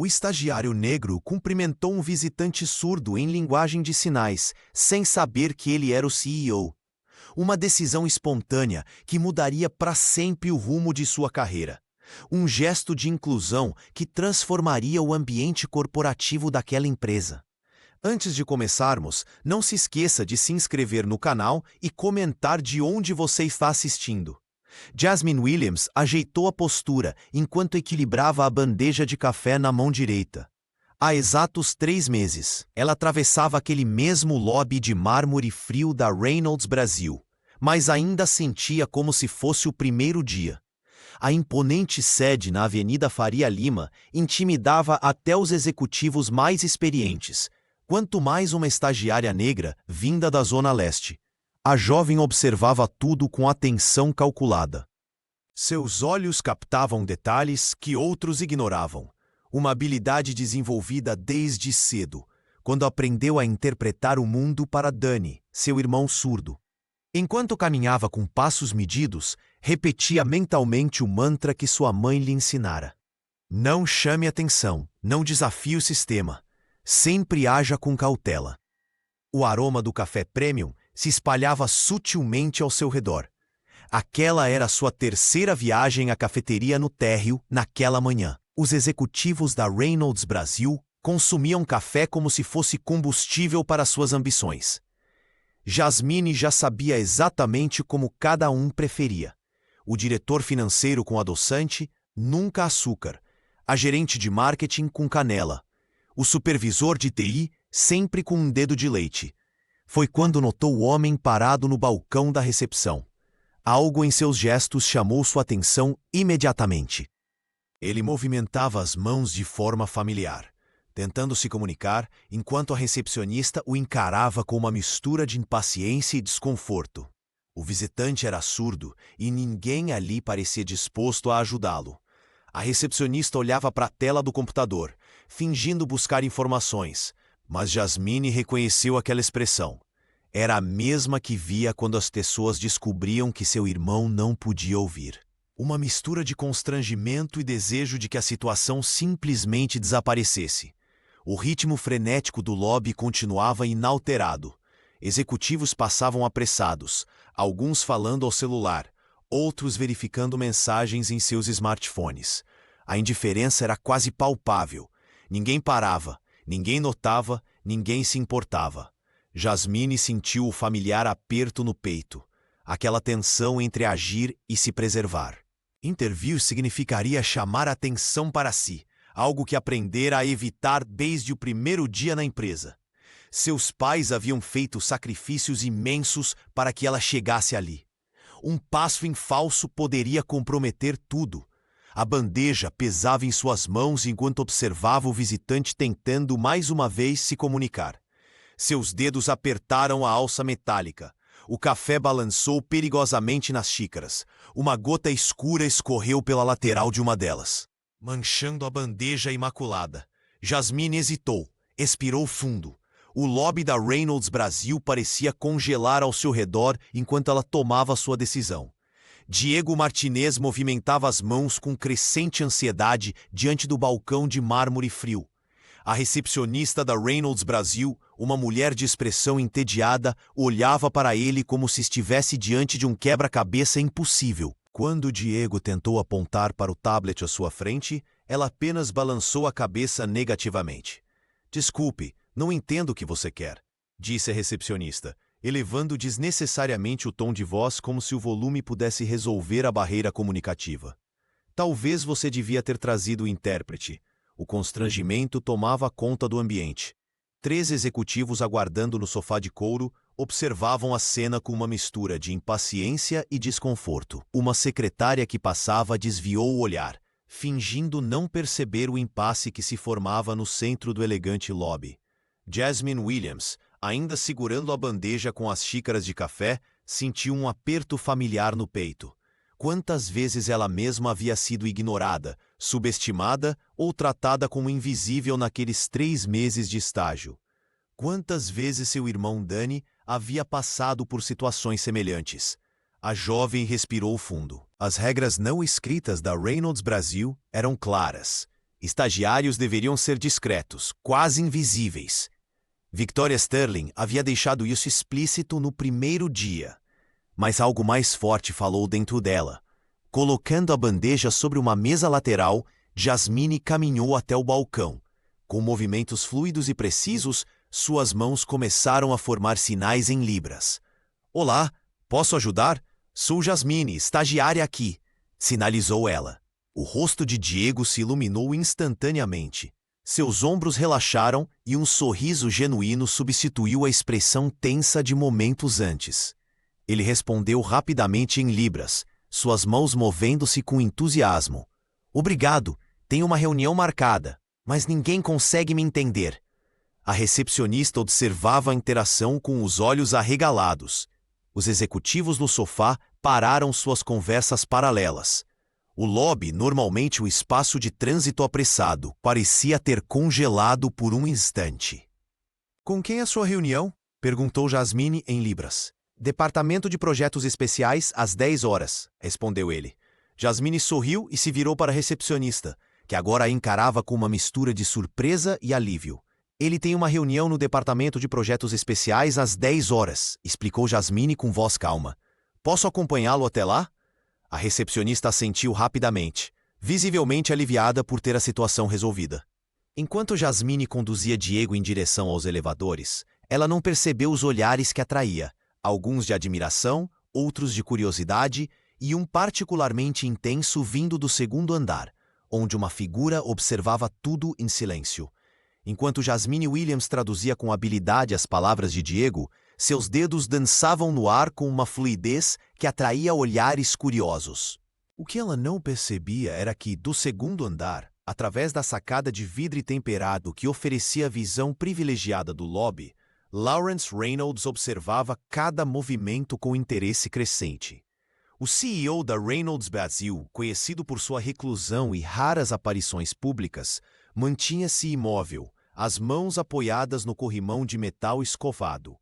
O estagiário negro cumprimentou um visitante surdo em linguagem de sinais, sem saber que ele era o CEO. Uma decisão espontânea que mudaria para sempre o rumo de sua carreira. Um gesto de inclusão que transformaria o ambiente corporativo daquela empresa. Antes de começarmos, não se esqueça de se inscrever no canal e comentar de onde você está assistindo. Jasmine Williams ajeitou a postura enquanto equilibrava a bandeja de café na mão direita. Há exatos 3 meses, ela atravessava aquele mesmo lobby de mármore frio da Reynolds Brasil, mas ainda sentia como se fosse o primeiro dia. A imponente sede na Avenida Faria Lima intimidava até os executivos mais experientes, quanto mais uma estagiária negra vinda da Zona Leste. A jovem observava tudo com atenção calculada. Seus olhos captavam detalhes que outros ignoravam. Uma habilidade desenvolvida desde cedo, quando aprendeu a interpretar o mundo para Danny, seu irmão surdo. Enquanto caminhava com passos medidos, repetia mentalmente o mantra que sua mãe lhe ensinara. Não chame atenção, não desafie o sistema. Sempre haja com cautela. O aroma do café premium se espalhava sutilmente ao seu redor. Aquela era sua terceira viagem à cafeteria no térreo naquela manhã. Os executivos da Reynolds Brasil consumiam café como se fosse combustível para suas ambições. Jasmine já sabia exatamente como cada um preferia. O diretor financeiro com adoçante, nunca açúcar. A gerente de marketing com canela. O supervisor de TI, sempre com um dedo de leite. Foi quando notou o homem parado no balcão da recepção. Algo em seus gestos chamou sua atenção imediatamente. Ele movimentava as mãos de forma familiar, tentando se comunicar, enquanto a recepcionista o encarava com uma mistura de impaciência e desconforto. O visitante era surdo e ninguém ali parecia disposto a ajudá-lo. A recepcionista olhava para a tela do computador, fingindo buscar informações, mas Jasmine reconheceu aquela expressão. Era a mesma que via quando as pessoas descobriam que seu irmão não podia ouvir. Uma mistura de constrangimento e desejo de que a situação simplesmente desaparecesse. O ritmo frenético do lobby continuava inalterado. Executivos passavam apressados, alguns falando ao celular, outros verificando mensagens em seus smartphones. A indiferença era quase palpável. Ninguém parava, ninguém notava, ninguém se importava. Jasmine sentiu o familiar aperto no peito, aquela tensão entre agir e se preservar. Intervir significaria chamar a atenção para si, algo que aprendera a evitar desde o primeiro dia na empresa. Seus pais haviam feito sacrifícios imensos para que ela chegasse ali. Um passo em falso poderia comprometer tudo. A bandeja pesava em suas mãos enquanto observava o visitante tentando mais uma vez se comunicar. Seus dedos apertaram a alça metálica. O café balançou perigosamente nas xícaras. Uma gota escura escorreu pela lateral de uma delas, manchando a bandeja imaculada. Jasmine hesitou, expirou fundo. O lobby da Reynolds Brasil parecia congelar ao seu redor enquanto ela tomava sua decisão. Diego Martinez movimentava as mãos com crescente ansiedade diante do balcão de mármore frio. A recepcionista da Reynolds Brasil, uma mulher de expressão entediada, olhava para ele como se estivesse diante de um quebra-cabeça impossível. Quando Diego tentou apontar para o tablet à sua frente, ela apenas balançou a cabeça negativamente. Desculpe, não entendo o que você quer, disse a recepcionista, elevando desnecessariamente o tom de voz como se o volume pudesse resolver a barreira comunicativa. Talvez você devia ter trazido o intérprete. O constrangimento tomava conta do ambiente. 3 executivos aguardando no sofá de couro observavam a cena com uma mistura de impaciência e desconforto. Uma secretária que passava desviou o olhar, fingindo não perceber o impasse que se formava no centro do elegante lobby. Jasmine Williams, ainda segurando a bandeja com as xícaras de café, sentiu um aperto familiar no peito. Quantas vezes ela mesma havia sido ignorada, subestimada ou tratada como invisível naqueles 3 meses de estágio? Quantas vezes seu irmão Danny havia passado por situações semelhantes? A jovem respirou fundo. As regras não escritas da Reynolds Brasil eram claras. Estagiários deveriam ser discretos, quase invisíveis. Victoria Sterling havia deixado isso explícito no primeiro dia. Mas algo mais forte falou dentro dela. Colocando a bandeja sobre uma mesa lateral, Jasmine caminhou até o balcão. Com movimentos fluidos e precisos, suas mãos começaram a formar sinais em libras. "Olá, posso ajudar? Sou Jasmine, estagiária aqui", sinalizou ela. O rosto de Diego se iluminou instantaneamente. Seus ombros relaxaram e um sorriso genuíno substituiu a expressão tensa de momentos antes. Ele respondeu rapidamente em libras, suas mãos movendo-se com entusiasmo. "Obrigado, tenho uma reunião marcada, mas ninguém consegue me entender." A recepcionista observava a interação com os olhos arregalados. Os executivos no sofá pararam suas conversas paralelas. O lobby, normalmente um espaço de trânsito apressado, parecia ter congelado por um instante. "Com quem é sua reunião?" perguntou Jasmine em libras. "Departamento de Projetos Especiais, às 10 horas", respondeu ele. Jasmine sorriu e se virou para a recepcionista, que agora a encarava com uma mistura de surpresa e alívio. "Ele tem uma reunião no Departamento de Projetos Especiais às 10 horas", explicou Jasmine com voz calma. "Posso acompanhá-lo até lá?" A recepcionista assentiu rapidamente, visivelmente aliviada por ter a situação resolvida. Enquanto Jasmine conduzia Diego em direção aos elevadores, ela não percebeu os olhares que atraía, alguns de admiração, outros de curiosidade e um particularmente intenso vindo do segundo andar, onde uma figura observava tudo em silêncio. Enquanto Jasmine Williams traduzia com habilidade as palavras de Diego, seus dedos dançavam no ar com uma fluidez que atraía olhares curiosos. O que ela não percebia era que, do segundo andar, através da sacada de vidro temperado que oferecia a visão privilegiada do lobby, Lawrence Reynolds observava cada movimento com interesse crescente. O CEO da Reynolds Brasil, conhecido por sua reclusão e raras aparições públicas, mantinha-se imóvel, as mãos apoiadas no corrimão de metal escovado.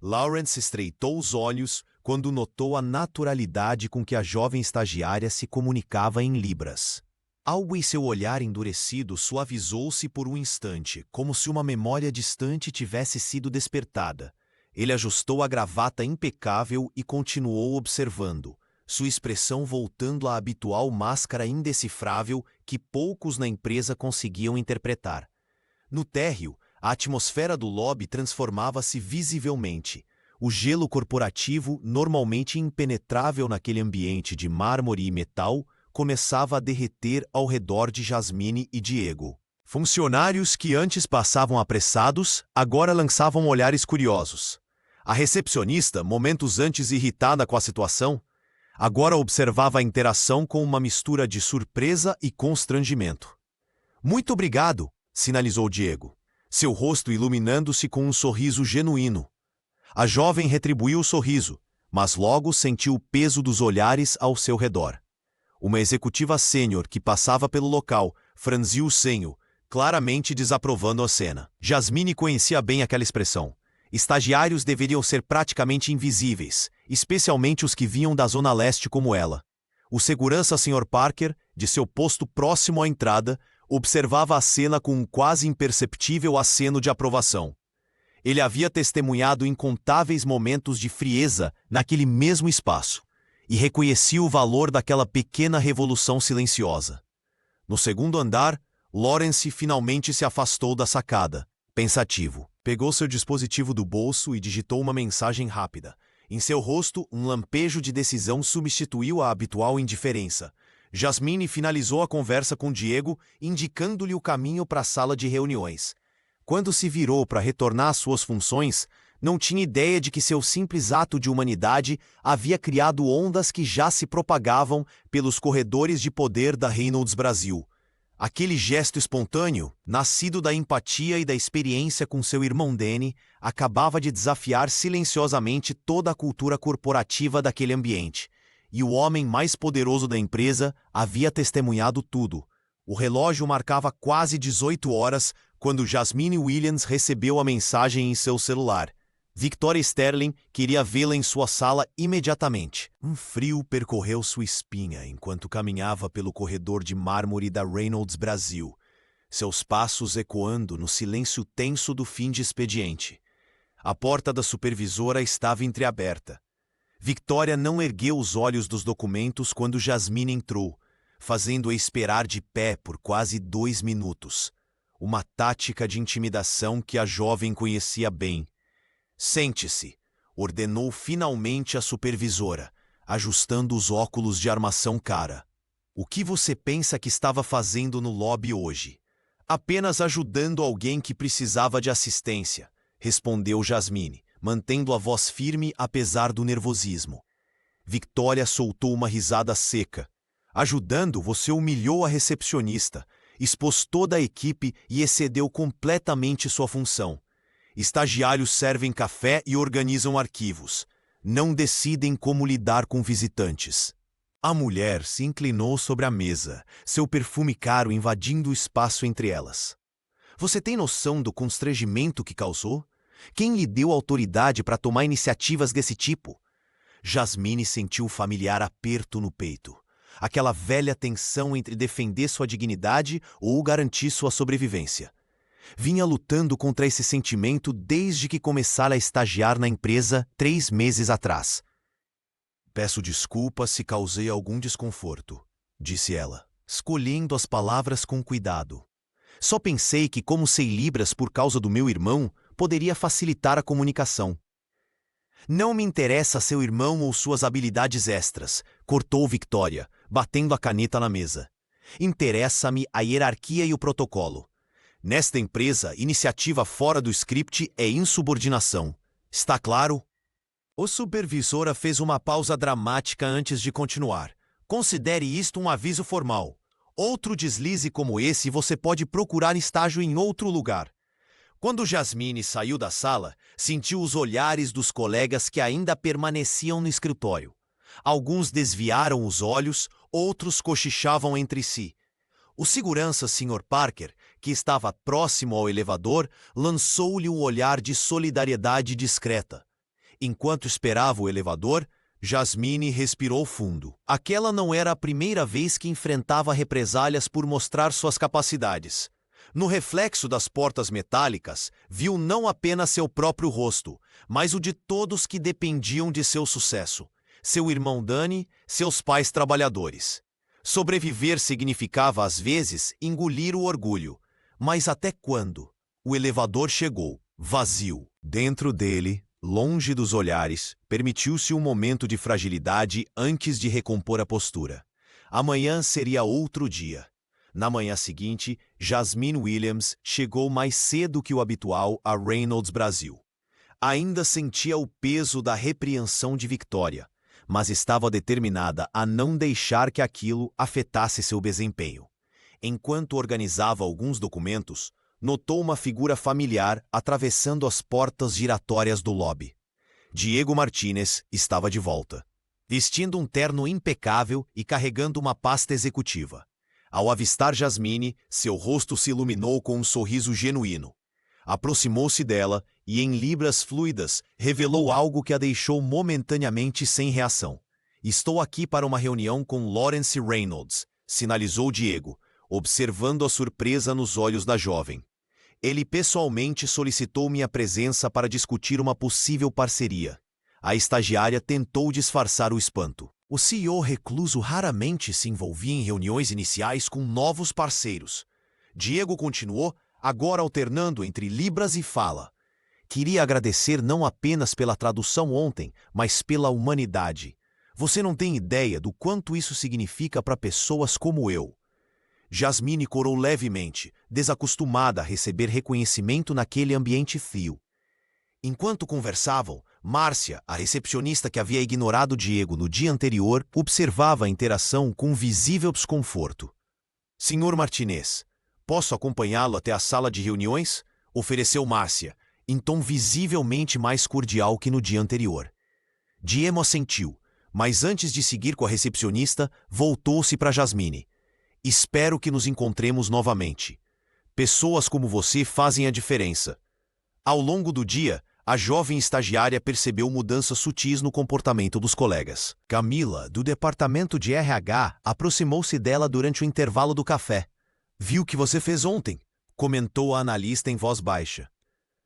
Lawrence estreitou os olhos quando notou a naturalidade com que a jovem estagiária se comunicava em libras. Algo em seu olhar endurecido suavizou-se por um instante, como se uma memória distante tivesse sido despertada. Ele ajustou a gravata impecável e continuou observando, sua expressão voltando à habitual máscara indecifrável que poucos na empresa conseguiam interpretar. No térreo, a atmosfera do lobby transformava-se visivelmente. O gelo corporativo, normalmente impenetrável naquele ambiente de mármore e metal, começava a derreter ao redor de Jasmine e Diego. Funcionários que antes passavam apressados, agora lançavam olhares curiosos. A recepcionista, momentos antes irritada com a situação, agora observava a interação com uma mistura de surpresa e constrangimento. "Muito obrigado", sinalizou Diego, seu rosto iluminando-se com um sorriso genuíno. A jovem retribuiu o sorriso, mas logo sentiu o peso dos olhares ao seu redor. Uma executiva sênior que passava pelo local franziu o senho, claramente desaprovando a cena. Jasmine conhecia bem aquela expressão. Estagiários deveriam ser praticamente invisíveis, especialmente os que vinham da Zona Leste como ela. O segurança Sr. Parker, de seu posto próximo à entrada, observava a cena com um quase imperceptível aceno de aprovação. Ele havia testemunhado incontáveis momentos de frieza naquele mesmo espaço, e reconhecia o valor daquela pequena revolução silenciosa. No segundo andar, Lawrence finalmente se afastou da sacada, pensativo. Pegou seu dispositivo do bolso e digitou uma mensagem rápida. Em seu rosto, um lampejo de decisão substituiu a habitual indiferença. Jasmine finalizou a conversa com Diego, indicando-lhe o caminho para a sala de reuniões. Quando se virou para retornar às suas funções, não tinha ideia de que seu simples ato de humanidade havia criado ondas que já se propagavam pelos corredores de poder da Reynolds Brasil. Aquele gesto espontâneo, nascido da empatia e da experiência com seu irmão Danny, acabava de desafiar silenciosamente toda a cultura corporativa daquele ambiente. E o homem mais poderoso da empresa havia testemunhado tudo. O relógio marcava quase 18 horas quando Jasmine Williams recebeu a mensagem em seu celular. Victoria Sterling queria vê-la em sua sala imediatamente. Um frio percorreu sua espinha enquanto caminhava pelo corredor de mármore da Reynolds Brasil. seus passos ecoando no silêncio tenso do fim de expediente. A porta da supervisora estava entreaberta. Victoria não ergueu os olhos dos documentos quando Jasmine entrou, fazendo-a esperar de pé por quase 2 minutos. Uma tática de intimidação que a jovem conhecia bem. Sente-se, ordenou finalmente a supervisora, ajustando os óculos de armação cara. O que você pensa que estava fazendo no lobby hoje? Apenas ajudando alguém que precisava de assistência, respondeu Jasmine, mantendo a voz firme apesar do nervosismo. Victoria soltou uma risada seca. Ajudando, você humilhou a recepcionista, expôs toda a equipe e excedeu completamente sua função. Estagiários servem café e organizam arquivos. Não decidem como lidar com visitantes. A mulher se inclinou sobre a mesa, seu perfume caro invadindo o espaço entre elas. Você tem noção do constrangimento que causou? Quem lhe deu autoridade para tomar iniciativas desse tipo? Jasmine sentiu um familiar aperto no peito. Aquela velha tensão entre defender sua dignidade ou garantir sua sobrevivência. Vinha lutando contra esse sentimento desde que começara a estagiar na empresa 3 meses atrás. Peço desculpas se causei algum desconforto, disse ela, escolhendo as palavras com cuidado. Só pensei que, como sei Libras por causa do meu irmão, poderia facilitar a comunicação. Não me interessa seu irmão ou suas habilidades extras, cortou Victoria, batendo a caneta na mesa. Interessa-me a hierarquia e o protocolo. Nesta empresa, iniciativa fora do script é insubordinação. Está claro? O supervisora fez uma pausa dramática antes de continuar. Considere isto um aviso formal. Outro deslize como esse você pode procurar estágio em outro lugar. Quando Jasmine saiu da sala, sentiu os olhares dos colegas que ainda permaneciam no escritório. Alguns desviaram os olhos, outros cochichavam entre si. O segurança Sr. Parker, que estava próximo ao elevador, lançou-lhe um olhar de solidariedade discreta. Enquanto esperava o elevador, Jasmine respirou fundo. Aquela não era a primeira vez que enfrentava represálias por mostrar suas capacidades. No reflexo das portas metálicas, viu não apenas seu próprio rosto, mas o de todos que dependiam de seu sucesso. Seu irmão Danny, seus pais trabalhadores. Sobreviver significava, às vezes, engolir o orgulho. Mas até quando? O elevador chegou, vazio. Dentro dele, longe dos olhares, permitiu-se um momento de fragilidade antes de recompor a postura. Amanhã seria outro dia. Na manhã seguinte, Jasmine Williams chegou mais cedo que o habitual a Reynolds Brasil. Ainda sentia o peso da repreensão de Victoria, mas estava determinada a não deixar que aquilo afetasse seu desempenho. Enquanto organizava alguns documentos, notou uma figura familiar atravessando as portas giratórias do lobby. Diego Martínez estava de volta, vestindo um terno impecável e carregando uma pasta executiva. Ao avistar Jasmine, seu rosto se iluminou com um sorriso genuíno. Aproximou-se dela e, em libras fluidas, revelou algo que a deixou momentaneamente sem reação. Estou aqui para uma reunião com Lawrence Reynolds, sinalizou Diego, observando a surpresa nos olhos da jovem. Ele pessoalmente solicitou minha presença para discutir uma possível parceria. A estagiária tentou disfarçar o espanto. O CEO recluso raramente se envolvia em reuniões iniciais com novos parceiros. Diego continuou, agora alternando entre libras e fala. Queria agradecer não apenas pela tradução ontem, mas pela humanidade. Você não tem ideia do quanto isso significa para pessoas como eu. Jasmine corou levemente, desacostumada a receber reconhecimento naquele ambiente frio. Enquanto conversavam, Márcia, a recepcionista que havia ignorado Diego no dia anterior, observava a interação com visível desconforto. Sr. Martinez, posso acompanhá-lo até a sala de reuniões? Ofereceu Márcia, em tom visivelmente mais cordial que no dia anterior. Diego assentiu, mas antes de seguir com a recepcionista, voltou-se para Jasmine. Espero que nos encontremos novamente. Pessoas como você fazem a diferença. Ao longo do dia, a jovem estagiária percebeu mudanças sutis no comportamento dos colegas. Camila, do departamento de RH, aproximou-se dela durante o intervalo do café. Vi o que você fez ontem, comentou a analista em voz baixa.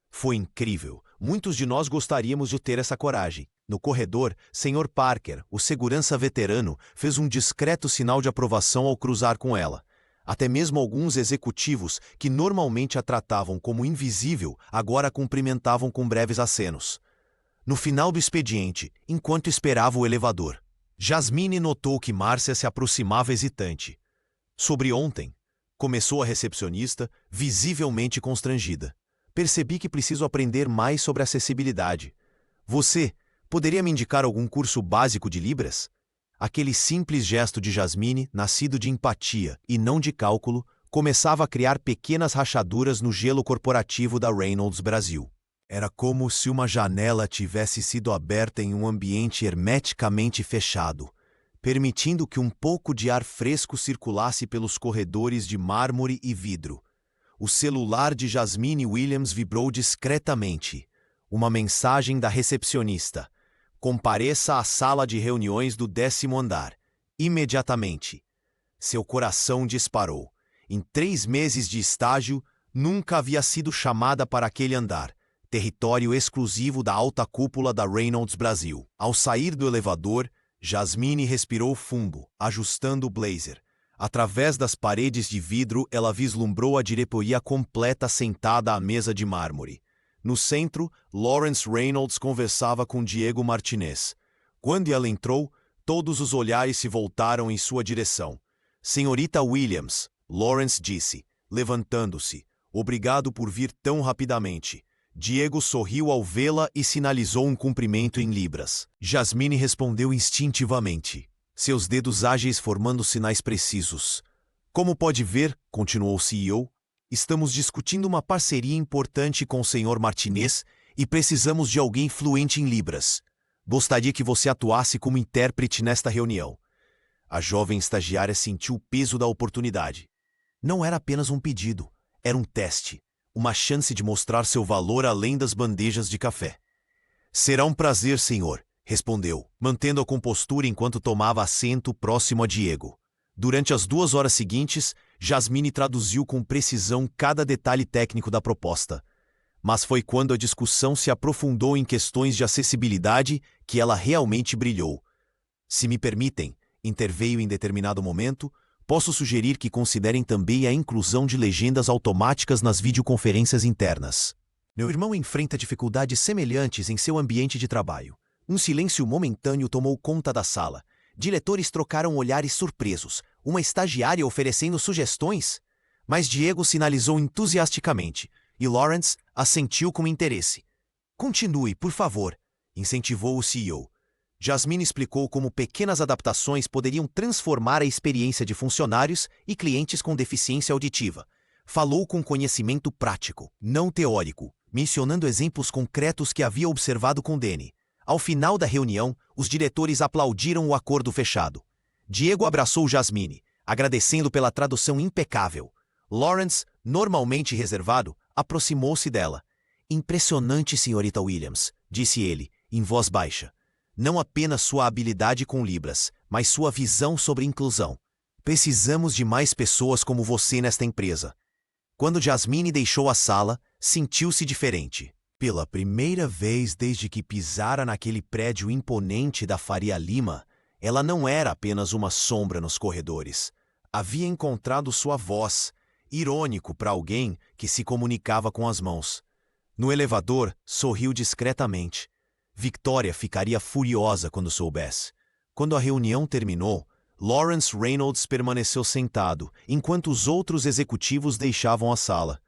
Foi incrível. Muitos de nós gostaríamos de ter essa coragem. No corredor, Sr. Parker, o segurança veterano, fez um discreto sinal de aprovação ao cruzar com ela. Até mesmo alguns executivos, que normalmente a tratavam como invisível, agora a cumprimentavam com breves acenos. No final do expediente, enquanto esperava o elevador, Jasmine notou que Márcia se aproximava hesitante. Sobre ontem, começou a recepcionista, visivelmente constrangida. Percebi que preciso aprender mais sobre acessibilidade. Você poderia me indicar algum curso básico de Libras? Aquele simples gesto de Jasmine, nascido de empatia e não de cálculo, começava a criar pequenas rachaduras no gelo corporativo da Reynolds Brasil. Era como se uma janela tivesse sido aberta em um ambiente hermeticamente fechado, permitindo que um pouco de ar fresco circulasse pelos corredores de mármore e vidro. O celular de Jasmine Williams vibrou discretamente. Uma mensagem da recepcionista. Compareça à sala de reuniões do 10º andar. Imediatamente. Seu coração disparou. Em 3 meses de estágio, nunca havia sido chamada para aquele andar, território exclusivo da alta cúpula da Reynolds Brasil. Ao sair do elevador, Jasmine respirou fundo, ajustando o blazer. Através das paredes de vidro, ela vislumbrou a diretoria completa sentada à mesa de mármore. No centro, Lawrence Reynolds conversava com Diego Martinez. Quando ela entrou, todos os olhares se voltaram em sua direção. Senhorita Williams, Lawrence disse, levantando-se. Obrigado por vir tão rapidamente. Diego sorriu ao vê-la e sinalizou um cumprimento em libras. Jasmine respondeu instintivamente, seus dedos ágeis formando sinais precisos. Como pode ver, continuou o CEO, estamos discutindo uma parceria importante com o Sr. Martinez e precisamos de alguém fluente em Libras. Gostaria que você atuasse como intérprete nesta reunião. A jovem estagiária sentiu o peso da oportunidade. Não era apenas um pedido, era um teste, uma chance de mostrar seu valor além das bandejas de café. Será um prazer, senhor, respondeu, mantendo a compostura enquanto tomava assento próximo a Diego. Durante as 2 horas seguintes, Jasmine traduziu com precisão cada detalhe técnico da proposta. Mas foi quando a discussão se aprofundou em questões de acessibilidade que ela realmente brilhou. Se me permitem, interveio em determinado momento, posso sugerir que considerem também a inclusão de legendas automáticas nas videoconferências internas. Meu irmão enfrenta dificuldades semelhantes em seu ambiente de trabalho. Um silêncio momentâneo tomou conta da sala. Diretores trocaram olhares surpresos. Uma estagiária oferecendo sugestões? Mas Diego sinalizou entusiasticamente, e Lawrence assentiu com interesse. Continue, por favor, incentivou o CEO. Jasmine explicou como pequenas adaptações poderiam transformar a experiência de funcionários e clientes com deficiência auditiva. Falou com conhecimento prático, não teórico, mencionando exemplos concretos que havia observado com Danny. Ao final da reunião, os diretores aplaudiram o acordo fechado. Diego abraçou Jasmine, agradecendo pela tradução impecável. Lawrence, normalmente reservado, aproximou-se dela. Impressionante, senhorita Williams, disse ele, em voz baixa. Não apenas sua habilidade com Libras, mas sua visão sobre inclusão. Precisamos de mais pessoas como você nesta empresa. Quando Jasmine deixou a sala, sentiu-se diferente. Pela primeira vez desde que pisara naquele prédio imponente da Faria Lima, ela não era apenas uma sombra nos corredores. Havia encontrado sua voz, irônico para alguém que se comunicava com as mãos. No elevador, sorriu discretamente. Victoria ficaria furiosa quando soubesse. Quando a reunião terminou, Lawrence Reynolds permaneceu sentado, enquanto os outros executivos deixavam a sala.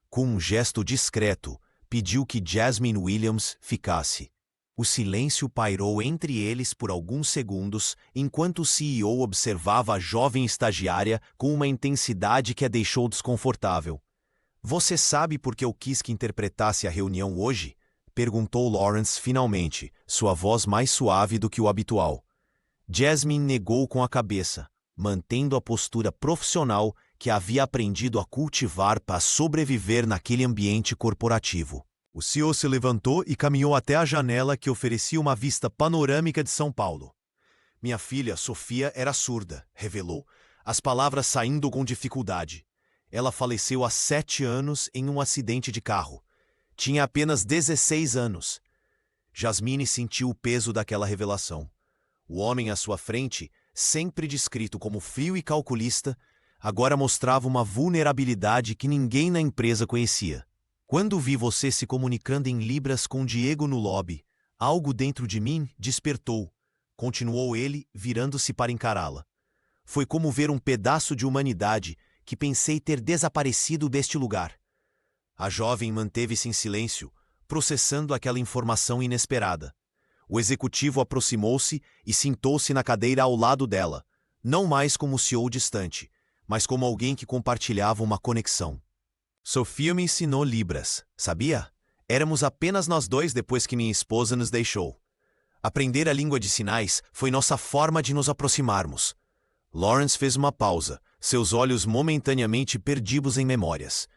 Com um gesto discreto, pediu que Jasmine Williams ficasse. O silêncio pairou entre eles por alguns segundos, enquanto o CEO observava a jovem estagiária com uma intensidade que a deixou desconfortável. Você sabe por que eu quis que interpretasse a reunião hoje? Perguntou Lawrence finalmente, sua voz mais suave do que o habitual. Jasmine negou com a cabeça, mantendo a postura profissional que havia aprendido a cultivar para sobreviver naquele ambiente corporativo. O CEO se levantou e caminhou até a janela que oferecia uma vista panorâmica de São Paulo. Minha filha, Sofia, era surda, revelou, as palavras saindo com dificuldade. Ela faleceu há 7 anos em um acidente de carro. Tinha apenas 16 anos. Jasmine sentiu o peso daquela revelação. O homem à sua frente, sempre descrito como frio e calculista, agora mostrava uma vulnerabilidade que ninguém na empresa conhecia. Quando vi você se comunicando em libras com Diego no lobby, algo dentro de mim despertou, continuou ele, virando-se para encará-la. Foi como ver um pedaço de humanidade que pensei ter desaparecido deste lugar. A jovem manteve-se em silêncio, processando aquela informação inesperada. O executivo aproximou-se e sentou-se na cadeira ao lado dela, não mais como CEO distante, mas como alguém que compartilhava uma conexão. Sofia me ensinou libras, sabia? Éramos apenas nós dois depois que minha esposa nos deixou. Aprender a língua de sinais foi nossa forma de nos aproximarmos. Lawrence fez uma pausa, seus olhos momentaneamente perdidos em memórias.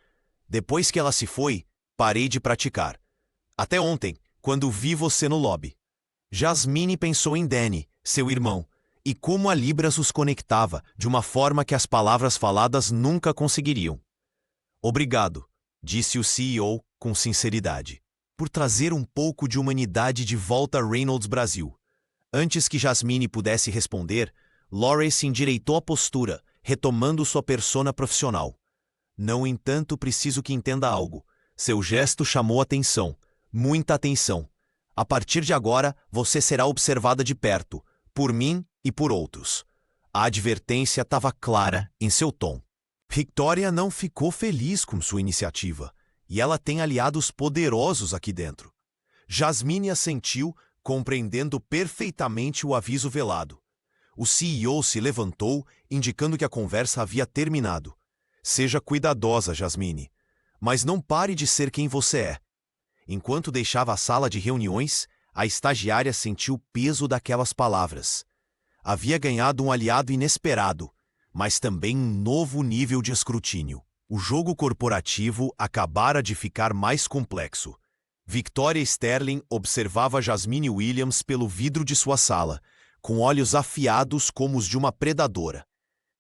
Depois que ela se foi, parei de praticar. Até ontem, quando vi você no lobby. Jasmine pensou em Danny, seu irmão, e como a Libras os conectava de uma forma que as palavras faladas nunca conseguiriam. Obrigado, disse o CEO com sinceridade, por trazer um pouco de humanidade de volta a Reynolds Brasil. Antes que Jasmine pudesse responder, Lawrence se endireitou a postura, retomando sua persona profissional. No entanto, preciso que entenda algo. Seu gesto chamou atenção, muita atenção. A partir de agora, você será observada de perto, por mim e por outros. A advertência estava clara em seu tom. Victoria não ficou feliz com sua iniciativa, e ela tem aliados poderosos aqui dentro. Jasmine assentiu, compreendendo perfeitamente o aviso velado. O CEO se levantou, indicando que a conversa havia terminado. Seja cuidadosa, Jasmine, mas não pare de ser quem você é. Enquanto deixava a sala de reuniões, a estagiária sentiu o peso daquelas palavras. Havia ganhado um aliado inesperado, mas também um novo nível de escrutínio. O jogo corporativo acabara de ficar mais complexo. Victoria Sterling observava Jasmine Williams pelo vidro de sua sala, com olhos afiados como os de uma predadora.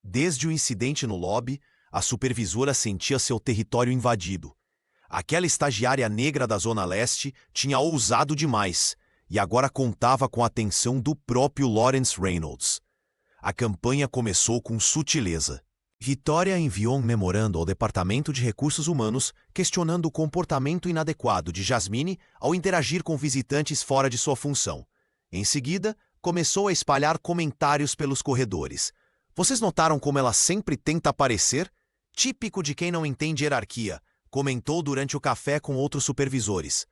Desde o incidente no lobby, a supervisora sentia seu território invadido. Aquela estagiária negra da Zona Leste tinha ousado demais e agora contava com a atenção do próprio Lawrence Reynolds. A campanha começou com sutileza. Victoria enviou um memorando ao Departamento de Recursos Humanos questionando o comportamento inadequado de Jasmine ao interagir com visitantes fora de sua função. Em seguida, começou a espalhar comentários pelos corredores. Vocês notaram como ela sempre tenta aparecer? Típico de quem não entende hierarquia, comentou durante o café com outros supervisores.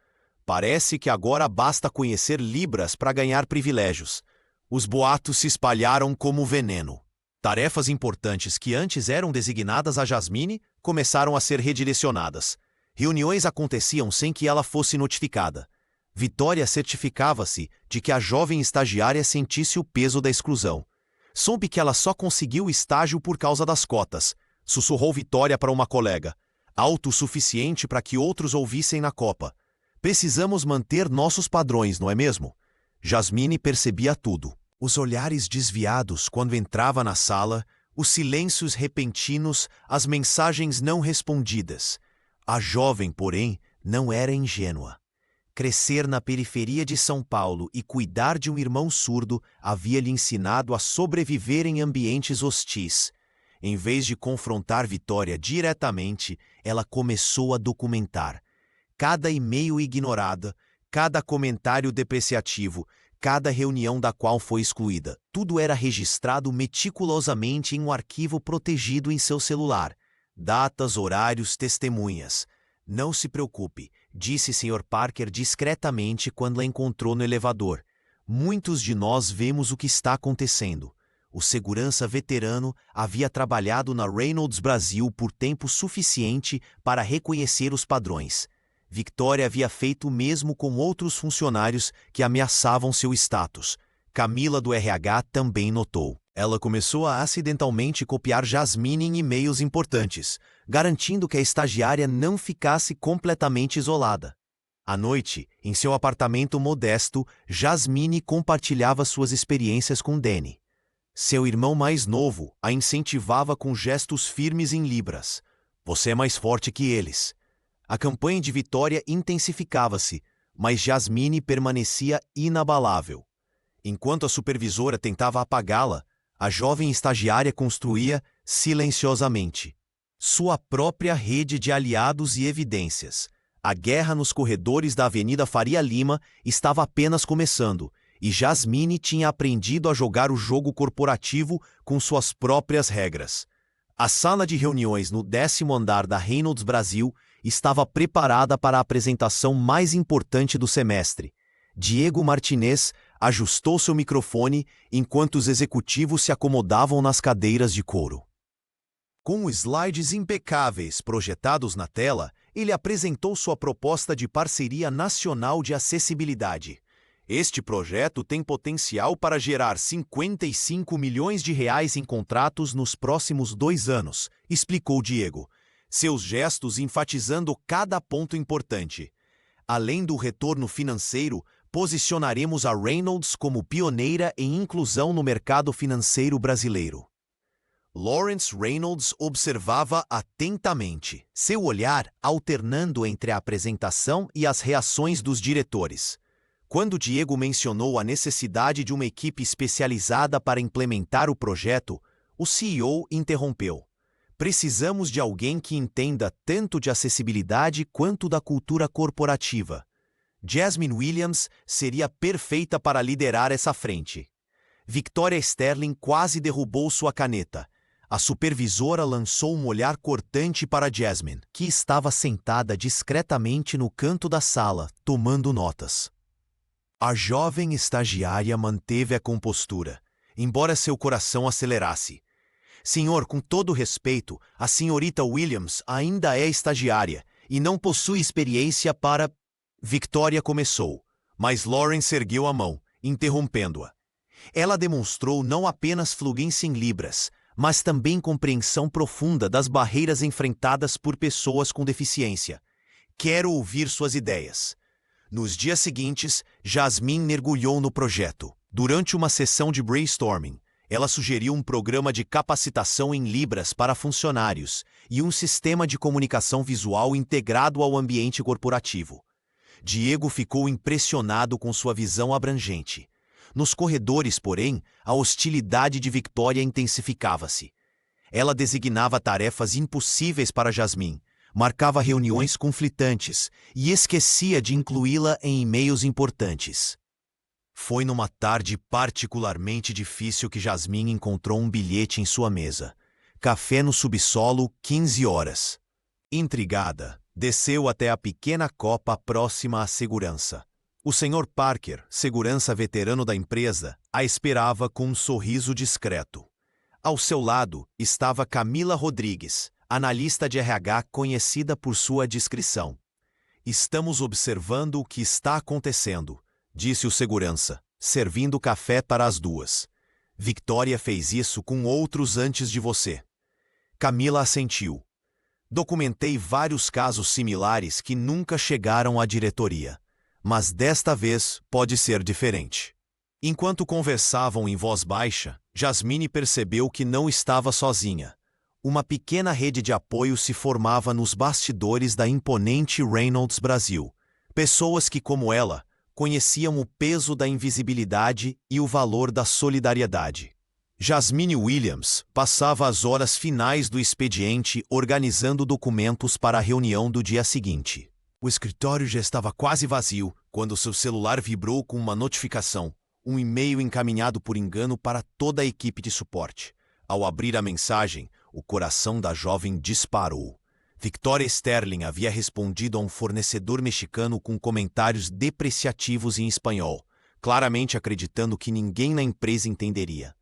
Parece que agora basta conhecer Libras para ganhar privilégios. Os boatos se espalharam como veneno. Tarefas importantes que antes eram designadas a Jasmine começaram a ser redirecionadas. Reuniões aconteciam sem que ela fosse notificada. Vitória certificava-se de que a jovem estagiária sentisse o peso da exclusão. Soube que ela só conseguiu o estágio por causa das cotas. Sussurrou Vitória para uma colega. Alto o suficiente para que outros ouvissem na copa. Precisamos manter nossos padrões, não é mesmo? Jasmine percebia tudo. Os olhares desviados quando entrava na sala, os silêncios repentinos, as mensagens não respondidas. A jovem, porém, não era ingênua. Crescer na periferia de São Paulo e cuidar de um irmão surdo havia lhe ensinado a sobreviver em ambientes hostis. Em vez de confrontar Vitória diretamente, ela começou a documentar. Cada e-mail ignorada, cada comentário depreciativo, cada reunião da qual foi excluída. Tudo era registrado meticulosamente em um arquivo protegido em seu celular. Datas, horários, testemunhas. Não se preocupe, disse Sr. Parker discretamente quando a encontrou no elevador. Muitos de nós vemos o que está acontecendo. O segurança veterano havia trabalhado na Reynolds Brasil por tempo suficiente para reconhecer os padrões. Victoria havia feito o mesmo com outros funcionários que ameaçavam seu status. Camila do RH também notou. Ela começou a acidentalmente copiar Jasmine em e-mails importantes, garantindo que a estagiária não ficasse completamente isolada. À noite, em seu apartamento modesto, Jasmine compartilhava suas experiências com Danny. Seu irmão mais novo a incentivava com gestos firmes em libras. Você é mais forte que eles. A campanha de vitória intensificava-se, mas Jasmine permanecia inabalável. Enquanto a supervisora tentava apagá-la, a jovem estagiária construía, silenciosamente, sua própria rede de aliados e evidências. A guerra nos corredores da Avenida Faria Lima estava apenas começando, e Jasmine tinha aprendido a jogar o jogo corporativo com suas próprias regras. A sala de reuniões no 10º andar da Reynolds Brasil estava preparada para a apresentação mais importante do semestre. Diego Martinez ajustou seu microfone enquanto os executivos se acomodavam nas cadeiras de couro. Com slides impecáveis projetados na tela, ele apresentou sua proposta de parceria nacional de acessibilidade. Este projeto tem potencial para gerar R$55 milhões em contratos nos próximos 2 anos, explicou Diego, seus gestos enfatizando cada ponto importante. Além do retorno financeiro, posicionaremos a Reynolds como pioneira em inclusão no mercado financeiro brasileiro. Lawrence Reynolds observava atentamente, seu olhar alternando entre a apresentação e as reações dos diretores. Quando Diego mencionou a necessidade de uma equipe especializada para implementar o projeto, o CEO interrompeu. Precisamos de alguém que entenda tanto de acessibilidade quanto da cultura corporativa. Jasmine Williams seria perfeita para liderar essa frente. Victoria Sterling quase derrubou sua caneta. A supervisora lançou um olhar cortante para Jasmine, que estava sentada discretamente no canto da sala, tomando notas. A jovem estagiária manteve a compostura, embora seu coração acelerasse. Senhor, com todo respeito, a senhorita Williams ainda é estagiária e não possui experiência para... Victoria começou, mas Lawrence ergueu a mão, interrompendo-a. Ela demonstrou não apenas fluência em Libras, mas também compreensão profunda das barreiras enfrentadas por pessoas com deficiência. Quero ouvir suas ideias. Nos dias seguintes, Jasmine mergulhou no projeto. Durante uma sessão de brainstorming, ela sugeriu um programa de capacitação em Libras para funcionários e um sistema de comunicação visual integrado ao ambiente corporativo. Diego ficou impressionado com sua visão abrangente. Nos corredores, porém, a hostilidade de Victoria intensificava-se. Ela designava tarefas impossíveis para Jasmine, marcava reuniões conflitantes e esquecia de incluí-la em e-mails importantes. Foi numa tarde particularmente difícil que Jasmine encontrou um bilhete em sua mesa. Café no subsolo, 15 horas. Intrigada, desceu até a pequena copa próxima à segurança. O Sr. Parker, segurança veterano da empresa, a esperava com um sorriso discreto. Ao seu lado estava Camila Rodrigues, analista de RH conhecida por sua discrição. Estamos observando o que está acontecendo, disse o segurança, servindo café para as duas. Victoria fez isso com outros antes de você. Camila assentiu. Documentei vários casos similares que nunca chegaram à diretoria. Mas desta vez pode ser diferente. Enquanto conversavam em voz baixa, Jasmine percebeu que não estava sozinha. Uma pequena rede de apoio se formava nos bastidores da imponente Reynolds Brasil. Pessoas que, como ela, conheciam o peso da invisibilidade e o valor da solidariedade. Jasmine Williams passava as horas finais do expediente organizando documentos para a reunião do dia seguinte. O escritório já estava quase vazio quando seu celular vibrou com uma notificação, um e-mail encaminhado por engano para toda a equipe de suporte. Ao abrir a mensagem, o coração da jovem disparou. Victoria Sterling havia respondido a um fornecedor mexicano com comentários depreciativos em espanhol, claramente acreditando que ninguém na empresa entenderia.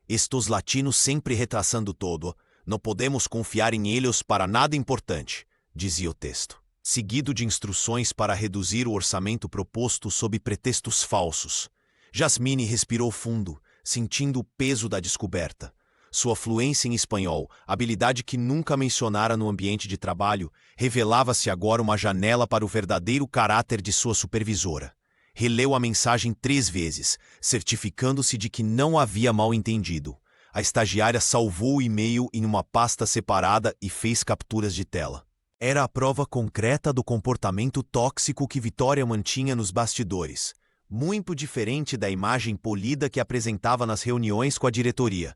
Estes latinos sempre retraçando todo, não podemos confiar em eles para nada importante, dizia o texto, seguido de instruções para reduzir o orçamento proposto sob pretextos falsos. Jasmine respirou fundo, sentindo o peso da descoberta. Sua fluência em espanhol, habilidade que nunca mencionara no ambiente de trabalho, revelava-se agora uma janela para o verdadeiro caráter de sua supervisora. Releu a mensagem 3 vezes, certificando-se de que não havia mal entendido. A estagiária salvou o e-mail em uma pasta separada e fez capturas de tela. Era a prova concreta do comportamento tóxico que Vitória mantinha nos bastidores, muito diferente da imagem polida que apresentava nas reuniões com a diretoria.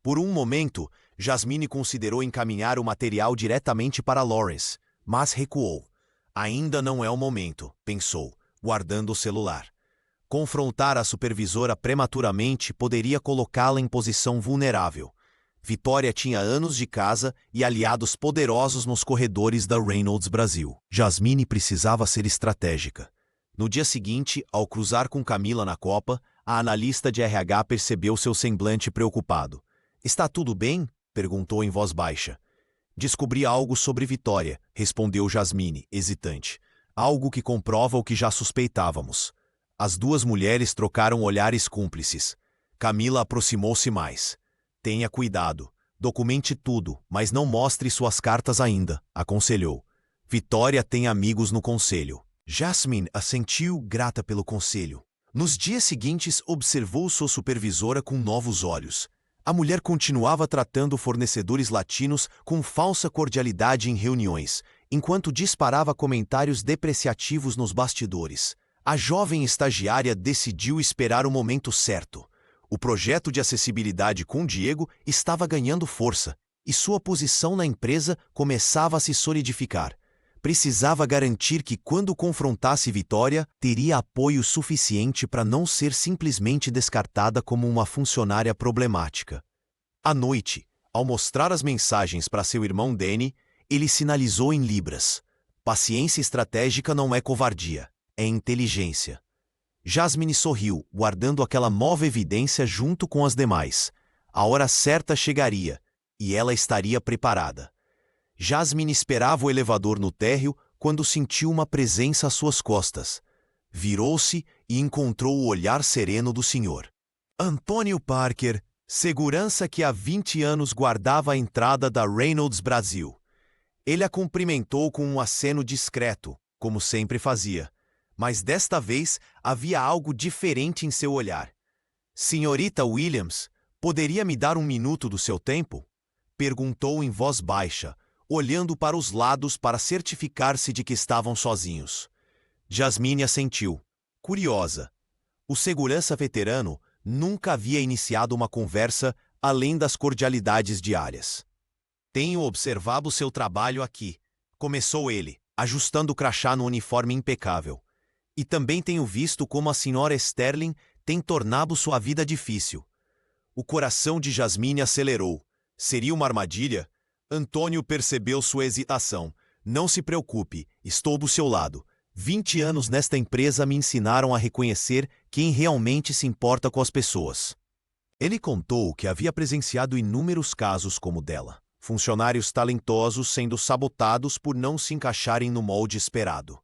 Por um momento, Jasmine considerou encaminhar o material diretamente para Lawrence, mas recuou. Ainda não é o momento, pensou, guardando o celular. Confrontar a supervisora prematuramente poderia colocá-la em posição vulnerável. Vitória tinha anos de casa e aliados poderosos nos corredores da Reynolds Brasil. Jasmine precisava ser estratégica. No dia seguinte, ao cruzar com Camila na copa, a analista de RH percebeu seu semblante preocupado. — Está tudo bem? Perguntou em voz baixa. — Descobri algo sobre Vitória, respondeu Jasmine, hesitante. Algo que comprova o que já suspeitávamos. As duas mulheres trocaram olhares cúmplices. Camila aproximou-se mais. — Tenha cuidado. Documente tudo, mas não mostre suas cartas ainda, aconselhou. Vitória tem amigos no conselho. Jasmine assentiu, grata pelo conselho. Nos dias seguintes, observou sua supervisora com novos olhos. A mulher continuava tratando fornecedores latinos com falsa cordialidade em reuniões, enquanto disparava comentários depreciativos nos bastidores. A jovem estagiária decidiu esperar o momento certo. O projeto de acessibilidade com Diego estava ganhando força, e sua posição na empresa começava a se solidificar. Precisava garantir que, quando confrontasse Vitória, teria apoio suficiente para não ser simplesmente descartada como uma funcionária problemática. À noite, ao mostrar as mensagens para seu irmão Danny, ele sinalizou em libras. Paciência estratégica não é covardia, é inteligência. Jasmine sorriu, guardando aquela nova evidência junto com as demais. A hora certa chegaria, e ela estaria preparada. Jasmine esperava o elevador no térreo quando sentiu uma presença às suas costas. Virou-se e encontrou o olhar sereno do senhor. Antônio Parker, segurança que há 20 anos guardava a entrada da Reynolds Brasil. Ele a cumprimentou com um aceno discreto, como sempre fazia. Mas desta vez havia algo diferente em seu olhar. — Senhorita Williams, poderia me dar um minuto do seu tempo? Perguntou em voz baixa, olhando para os lados para certificar-se de que estavam sozinhos. Jasmine assentiu, curiosa. O segurança veterano nunca havia iniciado uma conversa além das cordialidades diárias. — Tenho observado seu trabalho aqui, começou ele, ajustando o crachá no uniforme impecável. E também tenho visto como a senhora Sterling tem tornado sua vida difícil. O coração de Jasmine acelerou. Seria uma armadilha? Antônio percebeu sua hesitação. Não se preocupe, estou do seu lado. 20 anos nesta empresa me ensinaram a reconhecer quem realmente se importa com as pessoas. Ele contou que havia presenciado inúmeros casos como o dela. Funcionários talentosos sendo sabotados por não se encaixarem no molde esperado.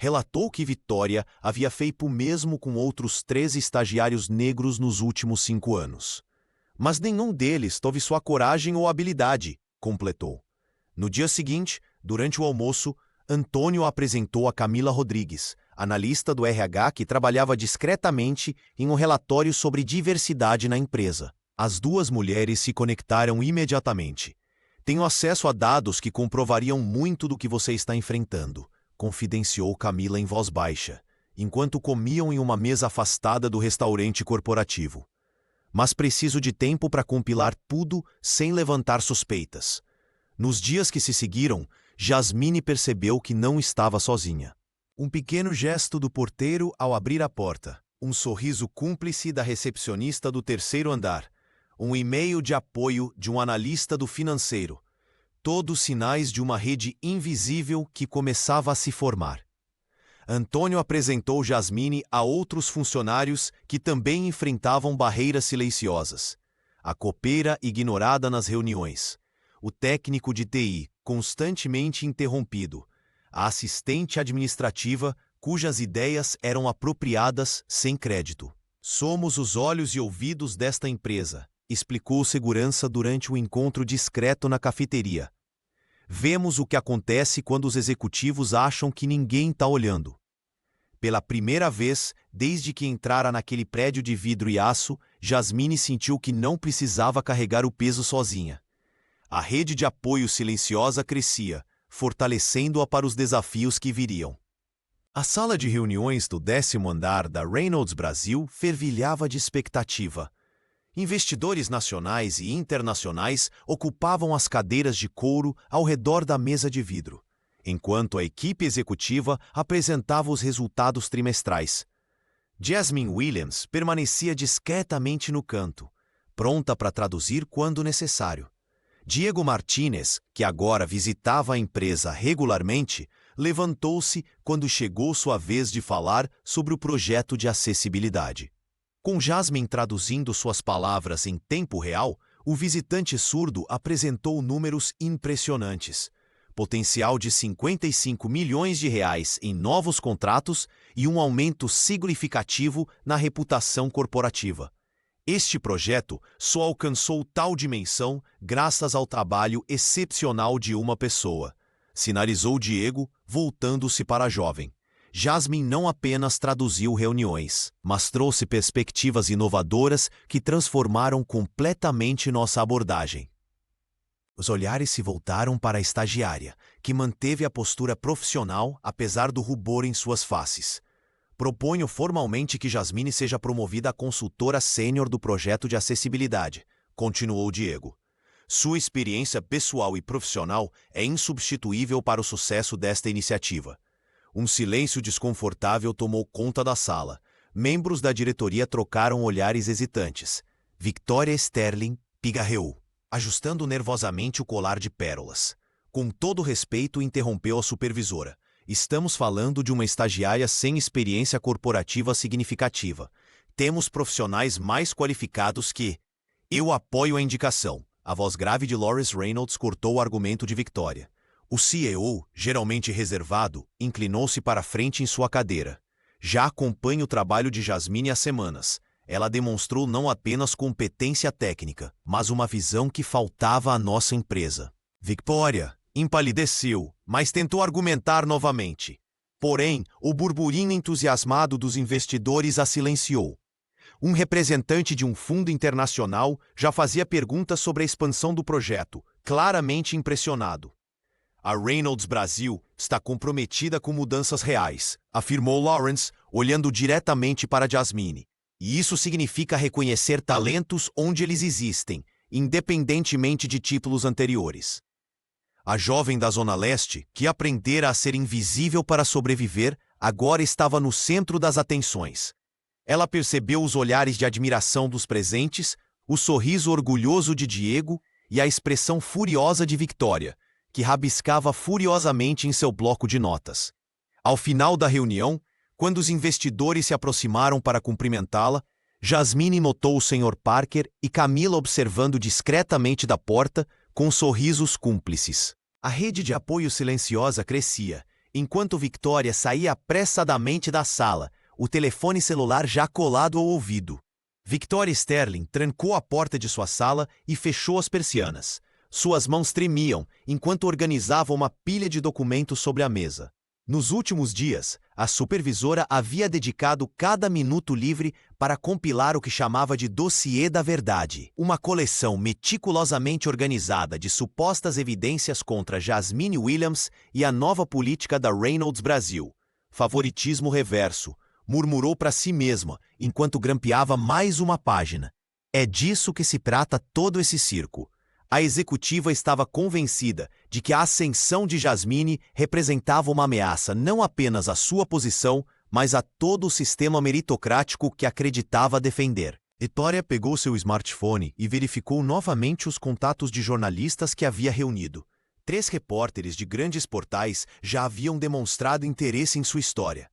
Relatou que Vitória havia feito o mesmo com outros 13 estagiários negros nos últimos 5 anos. Mas nenhum deles teve sua coragem ou habilidade, completou. No dia seguinte, durante o almoço, Antônio apresentou a Camila Rodrigues, analista do RH que trabalhava discretamente em um relatório sobre diversidade na empresa. As duas mulheres se conectaram imediatamente. Tenho acesso a dados que comprovariam muito do que você está enfrentando, confidenciou Camila em voz baixa, enquanto comiam em uma mesa afastada do restaurante corporativo. Mas preciso de tempo para compilar tudo sem levantar suspeitas. Nos dias que se seguiram, Jasmine percebeu que não estava sozinha. Um pequeno gesto do porteiro ao abrir a porta, um sorriso cúmplice da recepcionista do 3º andar, um e-mail de apoio de um analista do financeiro, todos sinais de uma rede invisível que começava a se formar. Antônio apresentou Jasmine a outros funcionários que também enfrentavam barreiras silenciosas. A copeira ignorada nas reuniões, o técnico de TI constantemente interrompido, a assistente administrativa cujas ideias eram apropriadas sem crédito. Somos os olhos e ouvidos desta empresa, explicou o segurança durante o encontro discreto na cafeteria. Vemos o que acontece quando os executivos acham que ninguém está olhando. Pela primeira vez, desde que entrara naquele prédio de vidro e aço, Jasmine sentiu que não precisava carregar o peso sozinha. A rede de apoio silenciosa crescia, fortalecendo-a para os desafios que viriam. A sala de reuniões do 10º andar da Reynolds Brasil fervilhava de expectativa. Investidores nacionais e internacionais ocupavam as cadeiras de couro ao redor da mesa de vidro, enquanto a equipe executiva apresentava os resultados trimestrais. Jasmine Williams permanecia discretamente no canto, pronta para traduzir quando necessário. Diego Martínez, que agora visitava a empresa regularmente, levantou-se quando chegou sua vez de falar sobre o projeto de acessibilidade. Com Jasmine traduzindo suas palavras em tempo real, o visitante surdo apresentou números impressionantes. Potencial de 55 milhões de reais em novos contratos e um aumento significativo na reputação corporativa. Este projeto só alcançou tal dimensão graças ao trabalho excepcional de uma pessoa, sinalizou Diego, voltando-se para a jovem. Jasmine não apenas traduziu reuniões, mas trouxe perspectivas inovadoras que transformaram completamente nossa abordagem. Os olhares se voltaram para a estagiária, que manteve a postura profissional apesar do rubor em suas faces. Proponho formalmente que Jasmine seja promovida a consultora sênior do projeto de acessibilidade, continuou Diego. Sua experiência pessoal e profissional é insubstituível para o sucesso desta iniciativa. Um silêncio desconfortável tomou conta da sala. Membros da diretoria trocaram olhares hesitantes. Victoria Sterling pigarreou, ajustando nervosamente o colar de pérolas. Com todo respeito, interrompeu a supervisora. Estamos falando de uma estagiária sem experiência corporativa significativa. Temos profissionais mais qualificados que... Eu apoio a indicação. A voz grave de Loris Reynolds cortou o argumento de Victoria. O CEO, geralmente reservado, inclinou-se para a frente em sua cadeira. Já acompanho o trabalho de Jasmine há semanas. Ela demonstrou não apenas competência técnica, mas uma visão que faltava à nossa empresa. Victoria empalideceu, mas tentou argumentar novamente. Porém, o burburinho entusiasmado dos investidores a silenciou. Um representante de um fundo internacional já fazia perguntas sobre a expansão do projeto, claramente impressionado. A Reynolds Brasil está comprometida com mudanças reais, afirmou Lawrence, olhando diretamente para Jasmine. E isso significa reconhecer talentos onde eles existem, independentemente de títulos anteriores. A jovem da Zona Leste, que aprendera a ser invisível para sobreviver, agora estava no centro das atenções. Ela percebeu os olhares de admiração dos presentes, o sorriso orgulhoso de Diego e a expressão furiosa de Victoria, que rabiscava furiosamente em seu bloco de notas. Ao final da reunião, quando os investidores se aproximaram para cumprimentá-la, Jasmine notou o Sr. Parker e Camila observando discretamente da porta, com sorrisos cúmplices. A rede de apoio silenciosa crescia, enquanto Victoria saía apressadamente da sala, o telefone celular já colado ao ouvido. Victoria Sterling trancou a porta de sua sala e fechou as persianas. Suas mãos tremiam enquanto organizava uma pilha de documentos sobre a mesa. Nos últimos dias, a supervisora havia dedicado cada minuto livre para compilar o que chamava de Dossiê da Verdade, uma coleção meticulosamente organizada de supostas evidências contra Jasmine Williams e a nova política da Reynolds Brasil. Favoritismo reverso, murmurou para si mesma, enquanto grampeava mais uma página. É disso que se trata todo esse circo. A executiva estava convencida de que a ascensão de Jasmine representava uma ameaça não apenas à sua posição, mas a todo o sistema meritocrático que acreditava defender. Victoria pegou seu smartphone e verificou novamente os contatos de jornalistas que havia reunido. 3 repórteres de grandes portais já haviam demonstrado interesse em sua história.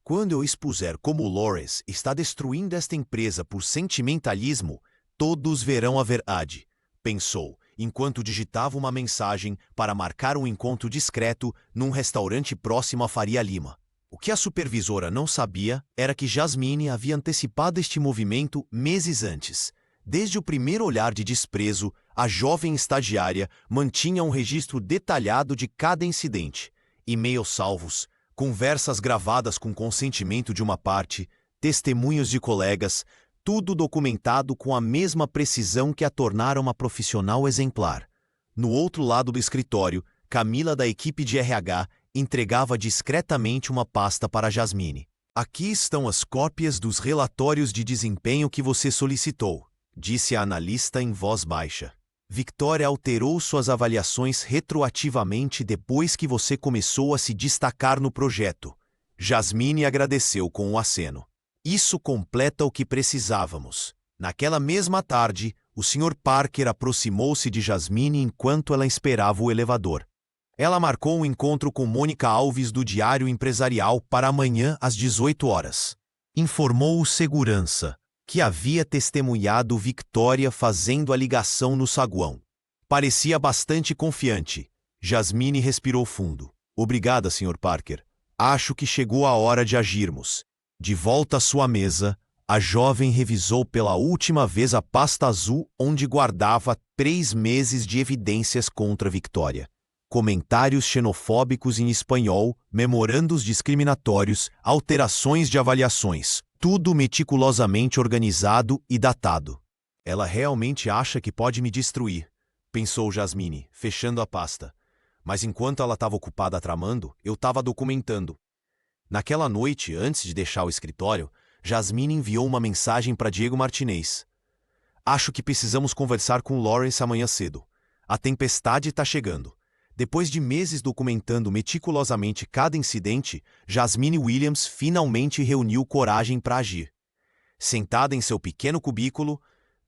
Quando eu expuser como Lawrence está destruindo esta empresa por sentimentalismo, todos verão a verdade, pensou, enquanto digitava uma mensagem para marcar um encontro discreto num restaurante próximo a Faria Lima. O que a supervisora não sabia era que Jasmine havia antecipado este movimento meses antes. Desde o primeiro olhar de desprezo, a jovem estagiária mantinha um registro detalhado de cada incidente, e-mails salvos, conversas gravadas com consentimento de uma parte, testemunhos de colegas, tudo documentado com a mesma precisão que a tornara uma profissional exemplar. No outro lado do escritório, Camila, da equipe de RH, entregava discretamente uma pasta para Jasmine. Aqui estão as cópias dos relatórios de desempenho que você solicitou, disse a analista em voz baixa. Victoria alterou suas avaliações retroativamente depois que você começou a se destacar no projeto. Jasmine agradeceu com um aceno. Isso completa o que precisávamos. Naquela mesma tarde, o Sr. Parker aproximou-se de Jasmine enquanto ela esperava o elevador. Ela marcou um encontro com Mônica Alves do Diário Empresarial para amanhã às 18 horas. Informou o segurança, que havia testemunhado Victoria fazendo a ligação no saguão. Parecia bastante confiante. Jasmine respirou fundo. Obrigada, Sr. Parker. Acho que chegou a hora de agirmos. De volta à sua mesa, a jovem revisou pela última vez a pasta azul onde guardava 3 meses de evidências contra Victoria. Comentários xenofóbicos em espanhol, memorandos discriminatórios, alterações de avaliações, tudo meticulosamente organizado e datado. Ela realmente acha que pode me destruir, pensou Jasmine, fechando a pasta. Mas enquanto ela estava ocupada tramando, eu estava documentando. Naquela noite, antes de deixar o escritório, Jasmine enviou uma mensagem para Diego Martinez. Acho que precisamos conversar com Lawrence amanhã cedo. A tempestade está chegando. Depois de meses documentando meticulosamente cada incidente, Jasmine Williams finalmente reuniu coragem para agir. Sentada em seu pequeno cubículo,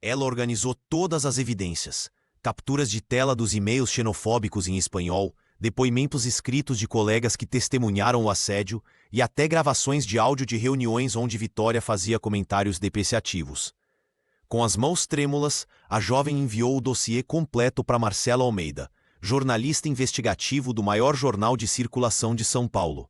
ela organizou todas as evidências, capturas de tela dos e-mails xenofóbicos em espanhol, depoimentos escritos de colegas que testemunharam o assédio e até gravações de áudio de reuniões onde Victoria fazia comentários depreciativos. Com as mãos trêmulas, a jovem enviou o dossiê completo para Marcelo Almeida, jornalista investigativo do maior jornal de circulação de São Paulo.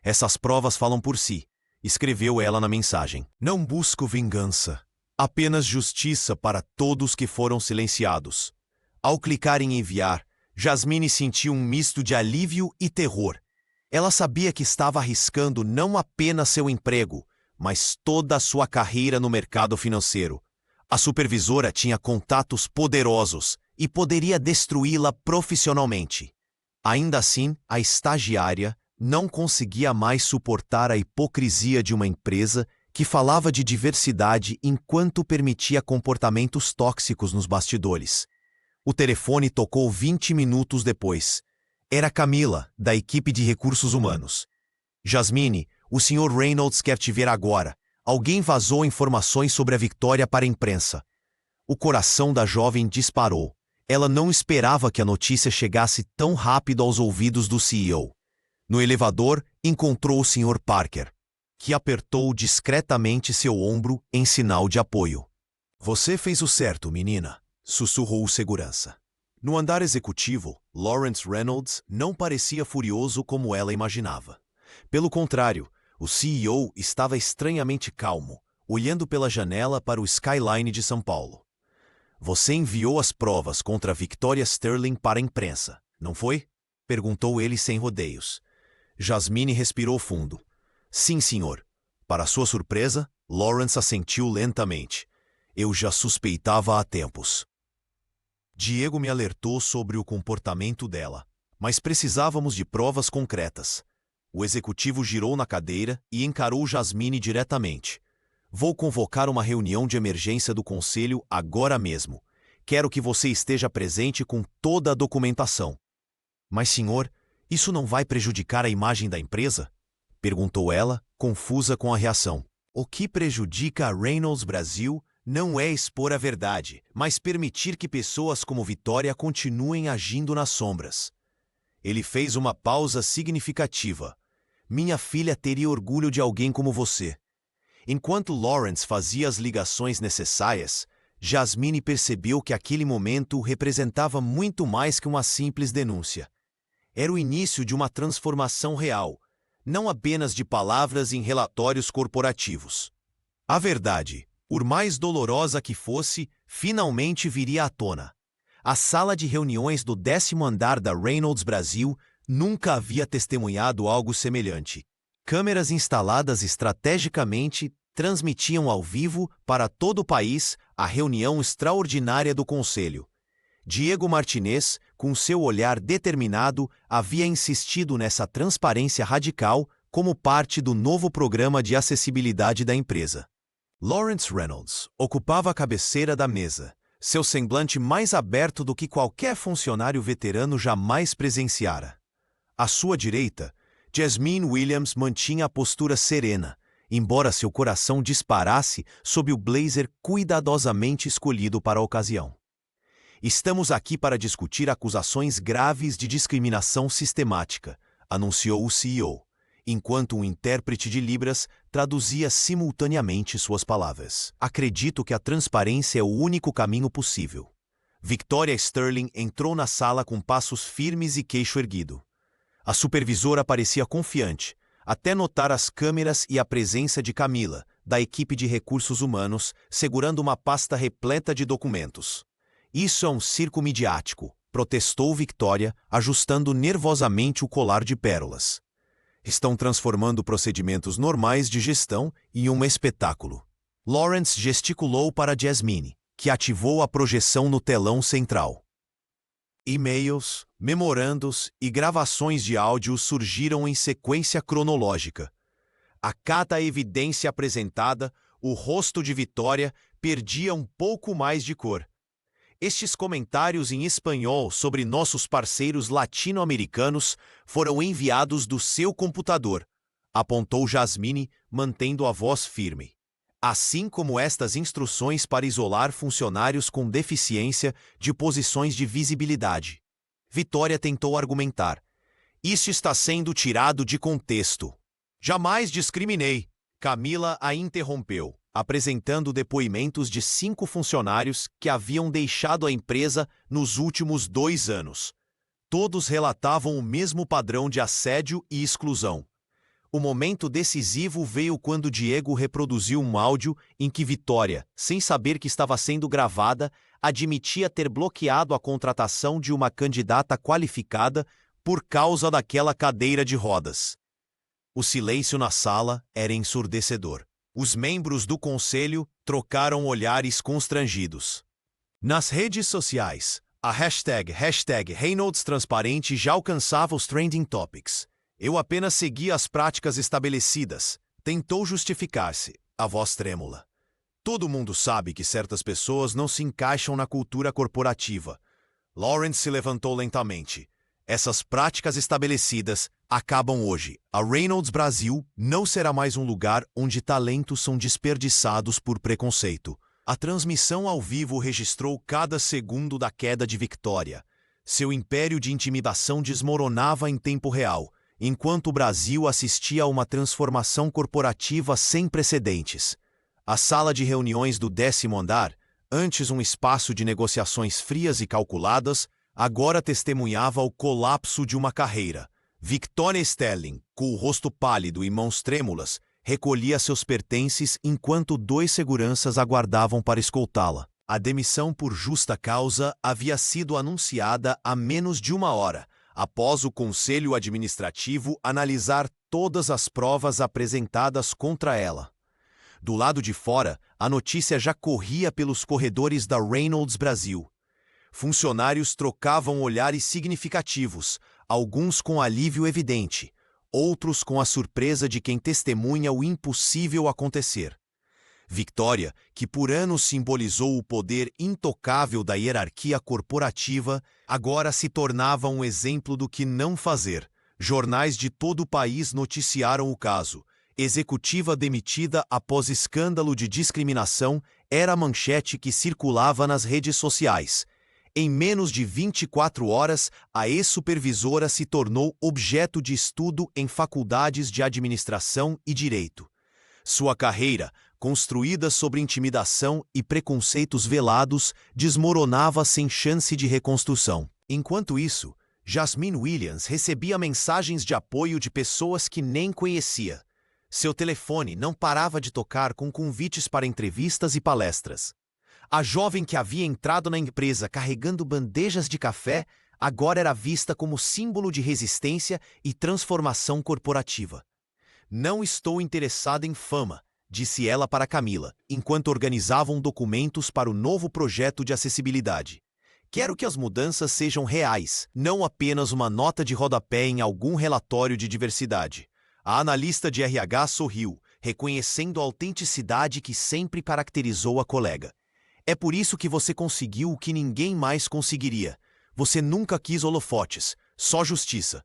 Essas provas falam por si, escreveu ela na mensagem. Não busco vingança, apenas justiça para todos que foram silenciados. Ao clicar em enviar, Jasmine sentiu um misto de alívio e terror. Ela sabia que estava arriscando não apenas seu emprego, mas toda a sua carreira no mercado financeiro. A supervisora tinha contatos poderosos e poderia destruí-la profissionalmente. Ainda assim, a estagiária não conseguia mais suportar a hipocrisia de uma empresa que falava de diversidade enquanto permitia comportamentos tóxicos nos bastidores. O telefone tocou 20 minutos depois. Era Camila, da equipe de recursos humanos. Jasmine, o Sr. Reynolds quer te ver agora. Alguém vazou informações sobre a Victoria para a imprensa. O coração da jovem disparou. Ela não esperava que a notícia chegasse tão rápido aos ouvidos do CEO. No elevador, encontrou o Sr. Parker, que apertou discretamente seu ombro em sinal de apoio. Você fez o certo, menina, sussurrou o segurança. No andar executivo, Lawrence Reynolds não parecia furioso como ela imaginava. Pelo contrário, o CEO estava estranhamente calmo, olhando pela janela para o skyline de São Paulo. Você enviou as provas contra Victoria Sterling para a imprensa, não foi? Perguntou ele sem rodeios. Jasmine respirou fundo. Sim, senhor. Para sua surpresa, Lawrence assentiu lentamente. Eu já suspeitava há tempos. Diego me alertou sobre o comportamento dela, mas precisávamos de provas concretas. O executivo girou na cadeira e encarou Jasmine diretamente. Vou convocar uma reunião de emergência do conselho agora mesmo. Quero que você esteja presente com toda a documentação. Mas, senhor, isso não vai prejudicar a imagem da empresa? Perguntou ela, confusa com a reação. O que prejudica a Reynolds Brasil não é expor a verdade, mas permitir que pessoas como Victoria continuem agindo nas sombras. Ele fez uma pausa significativa. Minha filha teria orgulho de alguém como você. Enquanto Lawrence fazia as ligações necessárias, Jasmine percebeu que aquele momento representava muito mais que uma simples denúncia. Era o início de uma transformação real, não apenas de palavras em relatórios corporativos. A verdade, por mais dolorosa que fosse, finalmente viria à tona. A sala de reuniões do 10º andar da Reynolds Brasil nunca havia testemunhado algo semelhante. Câmeras instaladas estrategicamente transmitiam ao vivo para todo o país a reunião extraordinária do Conselho. Diego Martinez, com seu olhar determinado, havia insistido nessa transparência radical como parte do novo programa de acessibilidade da empresa. Lawrence Reynolds ocupava a cabeceira da mesa, seu semblante mais aberto do que qualquer funcionário veterano jamais presenciara. À sua direita, Jasmine Williams mantinha a postura serena, embora seu coração disparasse sob o blazer cuidadosamente escolhido para a ocasião. Estamos aqui para discutir acusações graves de discriminação sistemática, anunciou o CEO, enquanto um intérprete de Libras traduzia simultaneamente suas palavras. Acredito que a transparência é o único caminho possível. Victoria Sterling entrou na sala com passos firmes e queixo erguido. A supervisora parecia confiante, até notar as câmeras e a presença de Camila, da equipe de recursos humanos, segurando uma pasta repleta de documentos. Isso é um circo midiático, protestou Victoria, ajustando nervosamente o colar de pérolas. Estão transformando procedimentos normais de gestão em um espetáculo. Lawrence gesticulou para Jasmine, que ativou a projeção no telão central. E-mails, memorandos e gravações de áudio surgiram em sequência cronológica. A cada evidência apresentada, o rosto de Victoria perdia um pouco mais de cor. Estes comentários em espanhol sobre nossos parceiros latino-americanos foram enviados do seu computador, apontou Jasmine, mantendo a voz firme. Assim como estas instruções para isolar funcionários com deficiência de posições de visibilidade. Victoria tentou argumentar. Isso está sendo tirado de contexto. Jamais discriminei. Camila a interrompeu, apresentando depoimentos de 5 funcionários que haviam deixado a empresa nos últimos 2 anos. Todos relatavam o mesmo padrão de assédio e exclusão. O momento decisivo veio quando Diego reproduziu um áudio em que Victoria, sem saber que estava sendo gravada, admitia ter bloqueado a contratação de uma candidata qualificada por causa daquela cadeira de rodas. O silêncio na sala era ensurdecedor. Os membros do conselho trocaram olhares constrangidos. Nas redes sociais, a hashtag Reynolds Transparente já alcançava os trending topics. Eu apenas seguia as práticas estabelecidas, tentou justificar-se, a voz trêmula. Todo mundo sabe que certas pessoas não se encaixam na cultura corporativa. Lawrence se levantou lentamente. Essas práticas estabelecidas acabam hoje. A Reynolds Brasil não será mais um lugar onde talentos são desperdiçados por preconceito. A transmissão ao vivo registrou cada segundo da queda de Victoria. Seu império de intimidação desmoronava em tempo real, enquanto o Brasil assistia a uma transformação corporativa sem precedentes. A sala de reuniões do 10º andar, antes um espaço de negociações frias e calculadas, agora testemunhava o colapso de uma carreira. Victoria Sterling, com o rosto pálido e mãos trêmulas, recolhia seus pertences enquanto 2 seguranças aguardavam para escoltá-la. A demissão por justa causa havia sido anunciada há menos de 1 hora, após o Conselho Administrativo analisar todas as provas apresentadas contra ela. Do lado de fora, a notícia já corria pelos corredores da Reynolds Brasil. Funcionários trocavam olhares significativos, alguns com alívio evidente, outros com a surpresa de quem testemunha o impossível acontecer. Victoria, que por anos simbolizou o poder intocável da hierarquia corporativa, agora se tornava um exemplo do que não fazer. Jornais de todo o país noticiaram o caso. Executiva demitida após escândalo de discriminação era a manchete que circulava nas redes sociais. Em menos de 24 horas, a ex-supervisora se tornou objeto de estudo em faculdades de administração e direito. Sua carreira, construída sobre intimidação e preconceitos velados, desmoronava sem chance de reconstrução. Enquanto isso, Jasmine Williams recebia mensagens de apoio de pessoas que nem conhecia. Seu telefone não parava de tocar com convites para entrevistas e palestras. A jovem que havia entrado na empresa carregando bandejas de café agora era vista como símbolo de resistência e transformação corporativa. Não estou interessada em fama, disse ela para Camila, enquanto organizavam documentos para o novo projeto de acessibilidade. Quero que as mudanças sejam reais, não apenas uma nota de rodapé em algum relatório de diversidade. A analista de RH sorriu, reconhecendo a autenticidade que sempre caracterizou a colega. É por isso que você conseguiu o que ninguém mais conseguiria. Você nunca quis holofotes, só justiça.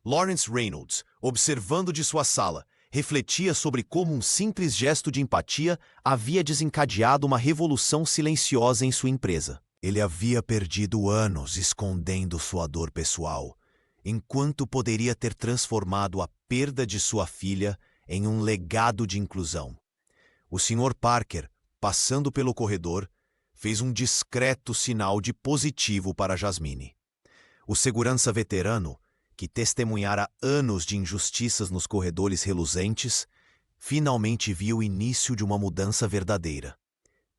Lawrence Reynolds, observando de sua sala, refletia sobre como um simples gesto de empatia havia desencadeado uma revolução silenciosa em sua empresa. Ele havia perdido anos escondendo sua dor pessoal, enquanto poderia ter transformado a perda de sua filha em um legado de inclusão. O Sr. Parker, passando pelo corredor, fez um discreto sinal de positivo para Jasmine. O segurança veterano, que testemunhara anos de injustiças nos corredores reluzentes, finalmente viu o início de uma mudança verdadeira.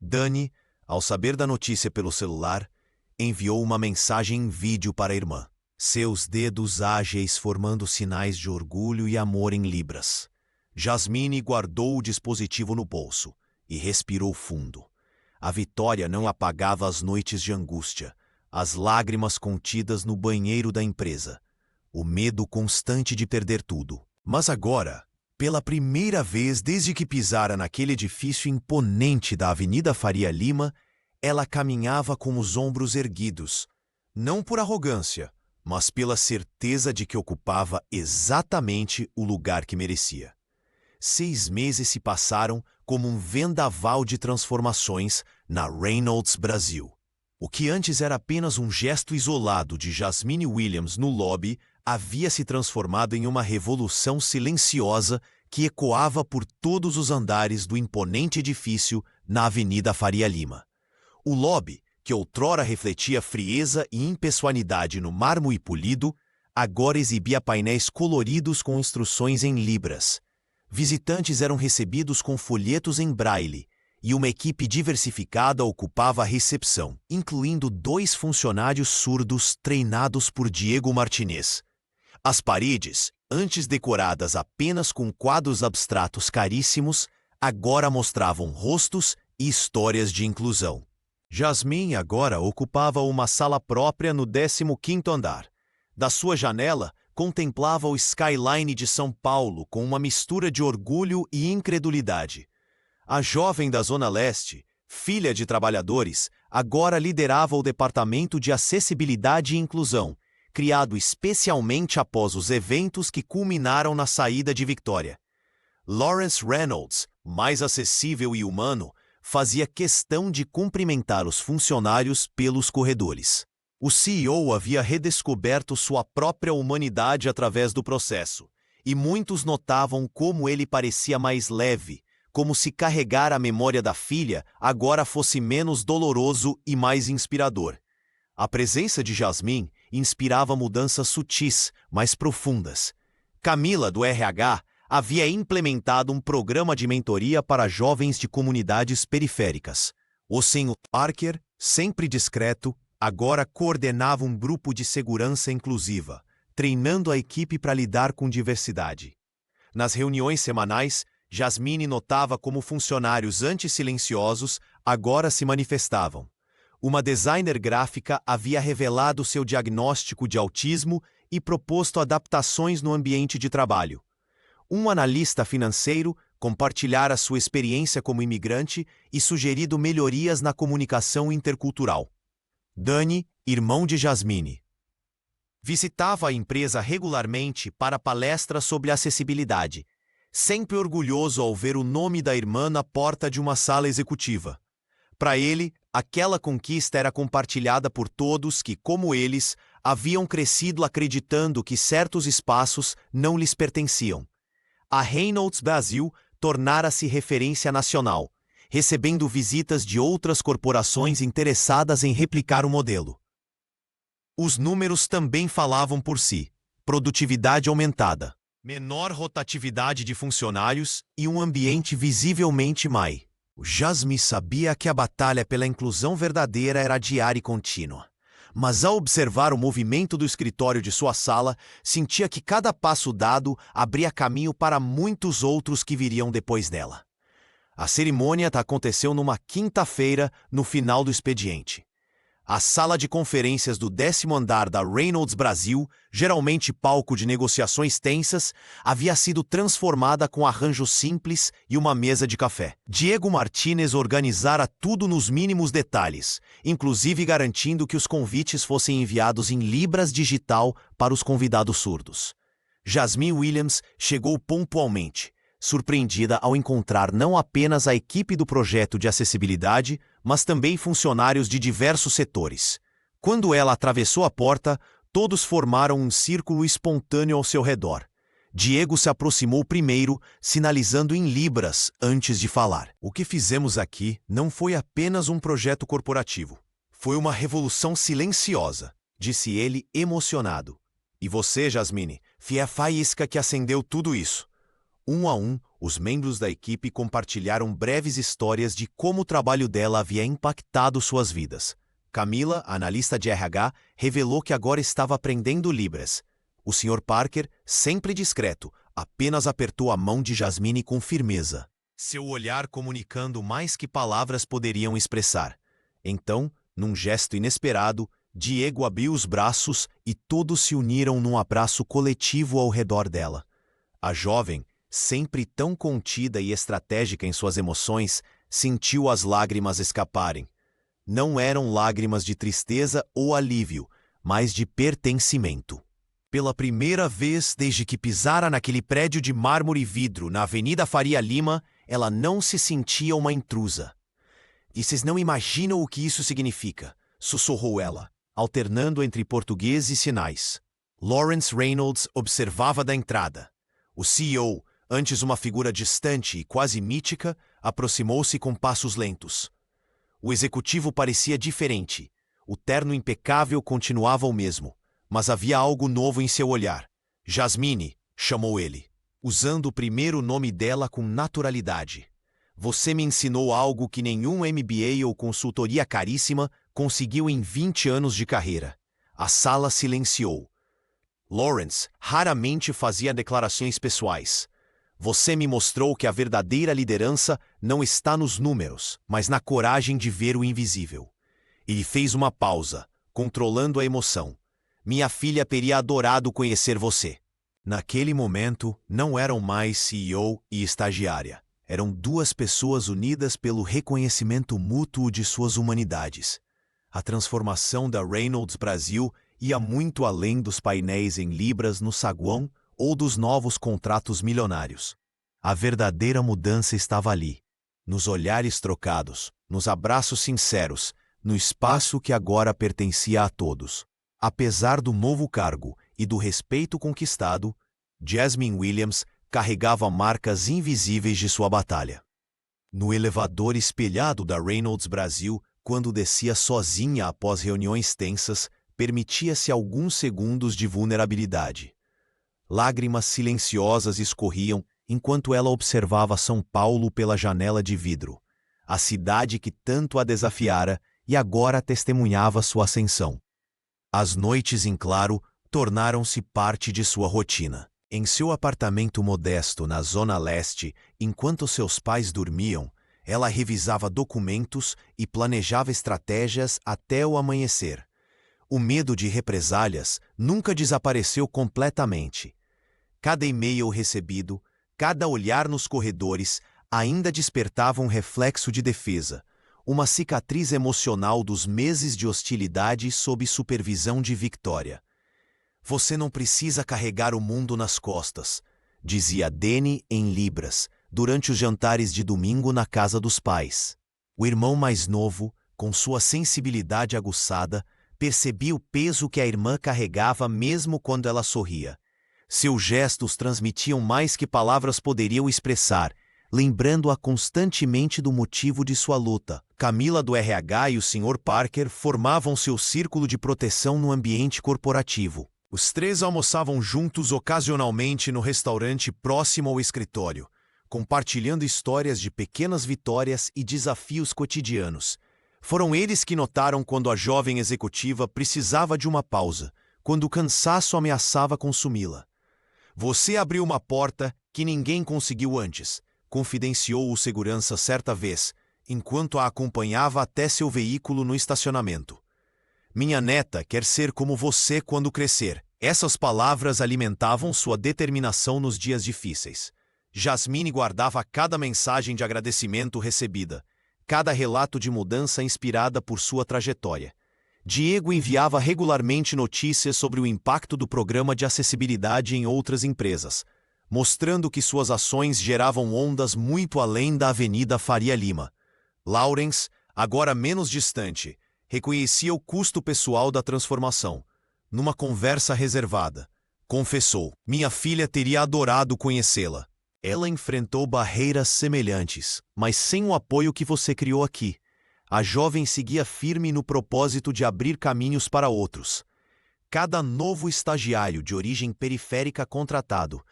Dani, ao saber da notícia pelo celular, enviou uma mensagem em vídeo para a irmã, seus dedos ágeis formando sinais de orgulho e amor em libras. Jasmine guardou o dispositivo no bolso e respirou fundo. A vitória não apagava as noites de angústia, as lágrimas contidas no banheiro da empresa, o medo constante de perder tudo. Mas agora, pela primeira vez desde que pisara naquele edifício imponente da Avenida Faria Lima, ela caminhava com os ombros erguidos, não por arrogância, mas pela certeza de que ocupava exatamente o lugar que merecia. 6 meses se passaram como um vendaval de transformações na Reynolds Brasil. O que antes era apenas um gesto isolado de Jasmine Williams no lobby havia se transformado em uma revolução silenciosa que ecoava por todos os andares do imponente edifício na Avenida Faria Lima. O lobby, que outrora refletia frieza e impessoalidade no mármore polido, agora exibia painéis coloridos com instruções em libras. Visitantes eram recebidos com folhetos em braille, e uma equipe diversificada ocupava a recepção, incluindo 2 funcionários surdos treinados por Diego Martinez. As paredes, antes decoradas apenas com quadros abstratos caríssimos, agora mostravam rostos e histórias de inclusão. Jasmine agora ocupava uma sala própria no 15º andar. Da sua janela, contemplava o skyline de São Paulo com uma mistura de orgulho e incredulidade. A jovem da Zona Leste, filha de trabalhadores, agora liderava o Departamento de Acessibilidade e Inclusão, criado especialmente após os eventos que culminaram na saída de Victoria. Lawrence Reynolds, mais acessível e humano, fazia questão de cumprimentar os funcionários pelos corredores. O CEO havia redescoberto sua própria humanidade através do processo, e muitos notavam como ele parecia mais leve, como se carregar a memória da filha agora fosse menos doloroso e mais inspirador. A presença de Jasmine inspirava mudanças sutis, mas profundas. Camila, do RH, havia implementado um programa de mentoria para jovens de comunidades periféricas. O Sr. Parker, sempre discreto, agora coordenava um grupo de segurança inclusiva, treinando a equipe para lidar com diversidade. Nas reuniões semanais, Jasmine notava como funcionários anti-silenciosos agora se manifestavam. Uma designer gráfica havia revelado seu diagnóstico de autismo e proposto adaptações no ambiente de trabalho. Um analista financeiro compartilhara sua experiência como imigrante e sugerido melhorias na comunicação intercultural. Dani, irmão de Jasmine, visitava a empresa regularmente para palestras sobre acessibilidade, sempre orgulhoso ao ver o nome da irmã na porta de uma sala executiva. Para ele, aquela conquista era compartilhada por todos que, como eles, haviam crescido acreditando que certos espaços não lhes pertenciam. A Reynolds Brasil tornara-se referência nacional, recebendo visitas de outras corporações interessadas em replicar o modelo. Os números também falavam por si: produtividade aumentada, menor rotatividade de funcionários e um ambiente visivelmente mais. Jasmine sabia que a batalha pela inclusão verdadeira era diária e contínua. Mas ao observar o movimento do escritório de sua sala, sentia que cada passo dado abria caminho para muitos outros que viriam depois dela. A cerimônia aconteceu numa quinta-feira, no final do expediente. A sala de conferências do 10º andar da Reynolds Brasil, geralmente palco de negociações tensas, havia sido transformada com arranjos simples e uma mesa de café. Diego Martínez organizara tudo nos mínimos detalhes, inclusive garantindo que os convites fossem enviados em libras digital para os convidados surdos. Jasmine Williams chegou pontualmente, surpreendida ao encontrar não apenas a equipe do projeto de acessibilidade, mas também funcionários de diversos setores. Quando ela atravessou a porta, todos formaram um círculo espontâneo ao seu redor. Diego se aproximou primeiro, sinalizando em libras antes de falar. "O que fizemos aqui não foi apenas um projeto corporativo. Foi uma revolução silenciosa", disse ele emocionado. "E você, Jasmine, foi a faísca que acendeu tudo isso." Um a um, os membros da equipe compartilharam breves histórias de como o trabalho dela havia impactado suas vidas. Camila, analista de RH, revelou que agora estava aprendendo Libras. O Sr. Parker, sempre discreto, apenas apertou a mão de Jasmine com firmeza, seu olhar comunicando mais que palavras poderiam expressar. Então, num gesto inesperado, Diego abriu os braços e todos se uniram num abraço coletivo ao redor dela. A jovem, sempre tão contida e estratégica em suas emoções, sentiu as lágrimas escaparem. Não eram lágrimas de tristeza ou alívio, mas de pertencimento. Pela primeira vez desde que pisara naquele prédio de mármore e vidro na Avenida Faria Lima, ela não se sentia uma intrusa. "E vocês não imaginam o que isso significa", sussurrou ela, alternando entre português e sinais. Lawrence Reynolds observava da entrada. O CEO, antes uma figura distante e quase mítica, aproximou-se com passos lentos. O executivo parecia diferente. O terno impecável continuava o mesmo, mas havia algo novo em seu olhar. "Jasmine", chamou ele, usando o primeiro nome dela com naturalidade. "Você me ensinou algo que nenhum MBA ou consultoria caríssima conseguiu em 20 anos de carreira." A sala silenciou. Lawrence raramente fazia declarações pessoais. "Você me mostrou que a verdadeira liderança não está nos números, mas na coragem de ver o invisível." Ele fez uma pausa, controlando a emoção. "Minha filha teria adorado conhecer você." Naquele momento, não eram mais CEO e estagiária. Eram duas pessoas unidas pelo reconhecimento mútuo de suas humanidades. A transformação da Reynolds Brasil ia muito além dos painéis em libras no saguão ou dos novos contratos milionários. A verdadeira mudança estava ali, nos olhares trocados, nos abraços sinceros, no espaço que agora pertencia a todos. Apesar do novo cargo e do respeito conquistado, Jasmine Williams carregava marcas invisíveis de sua batalha. No elevador espelhado da Reynolds Brasil, quando descia sozinha após reuniões tensas, permitia-se alguns segundos de vulnerabilidade. Lágrimas silenciosas escorriam enquanto ela observava São Paulo pela janela de vidro, a cidade que tanto a desafiara e agora testemunhava sua ascensão. As noites em claro tornaram-se parte de sua rotina. Em seu apartamento modesto na Zona Leste, enquanto seus pais dormiam, ela revisava documentos e planejava estratégias até o amanhecer. O medo de represálias nunca desapareceu completamente. Cada e-mail recebido, cada olhar nos corredores ainda despertava um reflexo de defesa, uma cicatriz emocional dos meses de hostilidade sob supervisão de Victoria. "Você não precisa carregar o mundo nas costas", dizia Danny em libras, durante os jantares de domingo na casa dos pais. O irmão mais novo, com sua sensibilidade aguçada, percebia o peso que a irmã carregava mesmo quando ela sorria. Seus gestos transmitiam mais que palavras poderiam expressar, lembrando-a constantemente do motivo de sua luta. Camila do RH e o Sr. Parker formavam seu círculo de proteção no ambiente corporativo. Os três almoçavam juntos ocasionalmente no restaurante próximo ao escritório, compartilhando histórias de pequenas vitórias e desafios cotidianos. Foram eles que notaram quando a jovem executiva precisava de uma pausa, quando o cansaço ameaçava consumi-la. "Você abriu uma porta que ninguém conseguiu antes", confidenciou o segurança certa vez, enquanto a acompanhava até seu veículo no estacionamento. Minha neta quer ser como você quando crescer. Essas palavras alimentavam sua determinação nos dias difíceis. Jasmine guardava cada mensagem de agradecimento recebida, cada relato de mudança inspirada por sua trajetória. Diego enviava regularmente notícias sobre o impacto do programa de acessibilidade em outras empresas, mostrando que suas ações geravam ondas muito além da Avenida Faria Lima. Lawrence, agora menos distante, reconhecia o custo pessoal da transformação. Numa conversa reservada, confessou: minha filha teria adorado conhecê-la. Ela enfrentou barreiras semelhantes, mas sem o apoio que você criou aqui. A jovem seguia firme no propósito de abrir caminhos para outros. Cada novo estagiário de origem periférica contratado,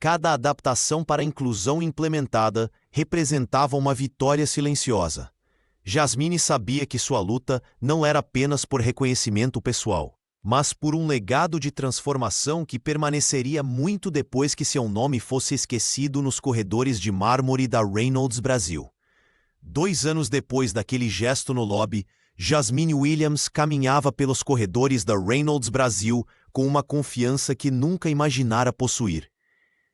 cada adaptação para a inclusão implementada representava uma vitória silenciosa. Jasmine sabia que sua luta não era apenas por reconhecimento pessoal, mas por um legado de transformação que permaneceria muito depois que seu nome fosse esquecido nos corredores de mármore da Reynolds Brasil. 2 anos depois daquele gesto no lobby, Jasmine Williams caminhava pelos corredores da Reynolds Brasil com uma confiança que nunca imaginara possuir.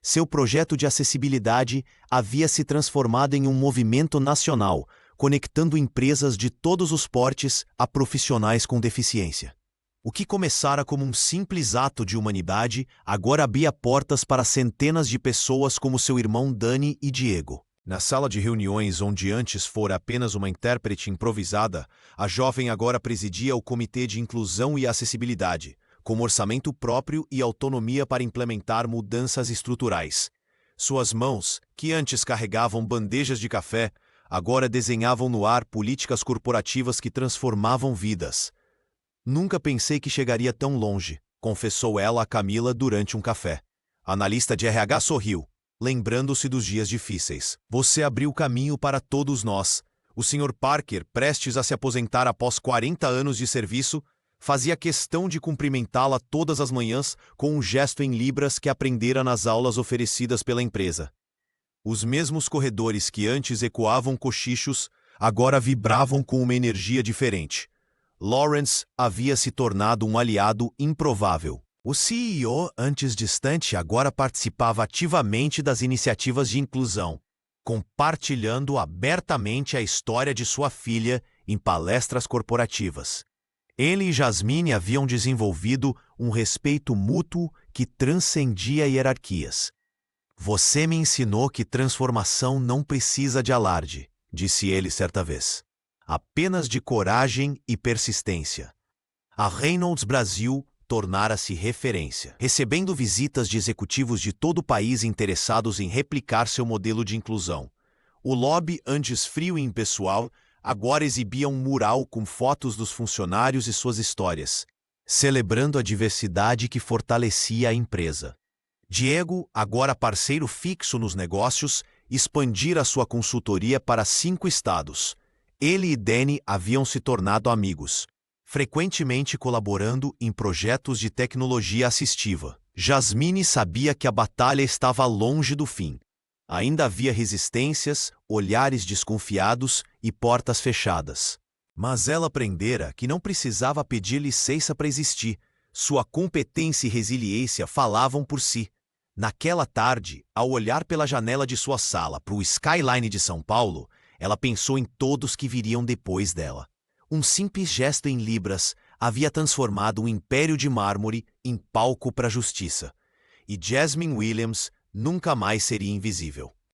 Seu projeto de acessibilidade havia se transformado em um movimento nacional, conectando empresas de todos os portes a profissionais com deficiência. O que começara como um simples ato de humanidade, agora abria portas para centenas de pessoas como seu irmão Dani e Diego. Na sala de reuniões, onde antes fora apenas uma intérprete improvisada, a jovem agora presidia o Comitê de Inclusão e Acessibilidade, com orçamento próprio e autonomia para implementar mudanças estruturais. Suas mãos, que antes carregavam bandejas de café, agora desenhavam no ar políticas corporativas que transformavam vidas. Nunca pensei que chegaria tão longe, confessou ela a Camila durante um café. A analista de RH sorriu, lembrando-se dos dias difíceis. Você abriu caminho para todos nós. O Sr. Parker, prestes a se aposentar após 40 anos de serviço, fazia questão de cumprimentá-la todas as manhãs com um gesto em libras que aprendera nas aulas oferecidas pela empresa. Os mesmos corredores que antes ecoavam cochichos, agora vibravam com uma energia diferente. Lawrence havia se tornado um aliado improvável. O CEO, antes distante, agora participava ativamente das iniciativas de inclusão, compartilhando abertamente a história de sua filha em palestras corporativas. Ele e Jasmine haviam desenvolvido um respeito mútuo que transcendia hierarquias. Você me ensinou que transformação não precisa de alarde, disse ele certa vez. Apenas de coragem e persistência. A Reynolds Brasil tornara-se referência, recebendo visitas de executivos de todo o país interessados em replicar seu modelo de inclusão. O lobby, antes frio e impessoal, agora exibia um mural com fotos dos funcionários e suas histórias, celebrando a diversidade que fortalecia a empresa. Diego, agora parceiro fixo nos negócios, expandira sua consultoria para 5 estados. Ele e Danny haviam se tornado amigos, frequentemente colaborando em projetos de tecnologia assistiva. Jasmine sabia que a batalha estava longe do fim. Ainda havia resistências, olhares desconfiados e portas fechadas. Mas ela aprendera que não precisava pedir licença para existir. Sua competência e resiliência falavam por si. Naquela tarde, ao olhar pela janela de sua sala para o skyline de São Paulo, ela pensou em todos que viriam depois dela. Um simples gesto em libras havia transformado um império de mármore em palco para a justiça. E Jasmine Williams nunca mais seria invisível.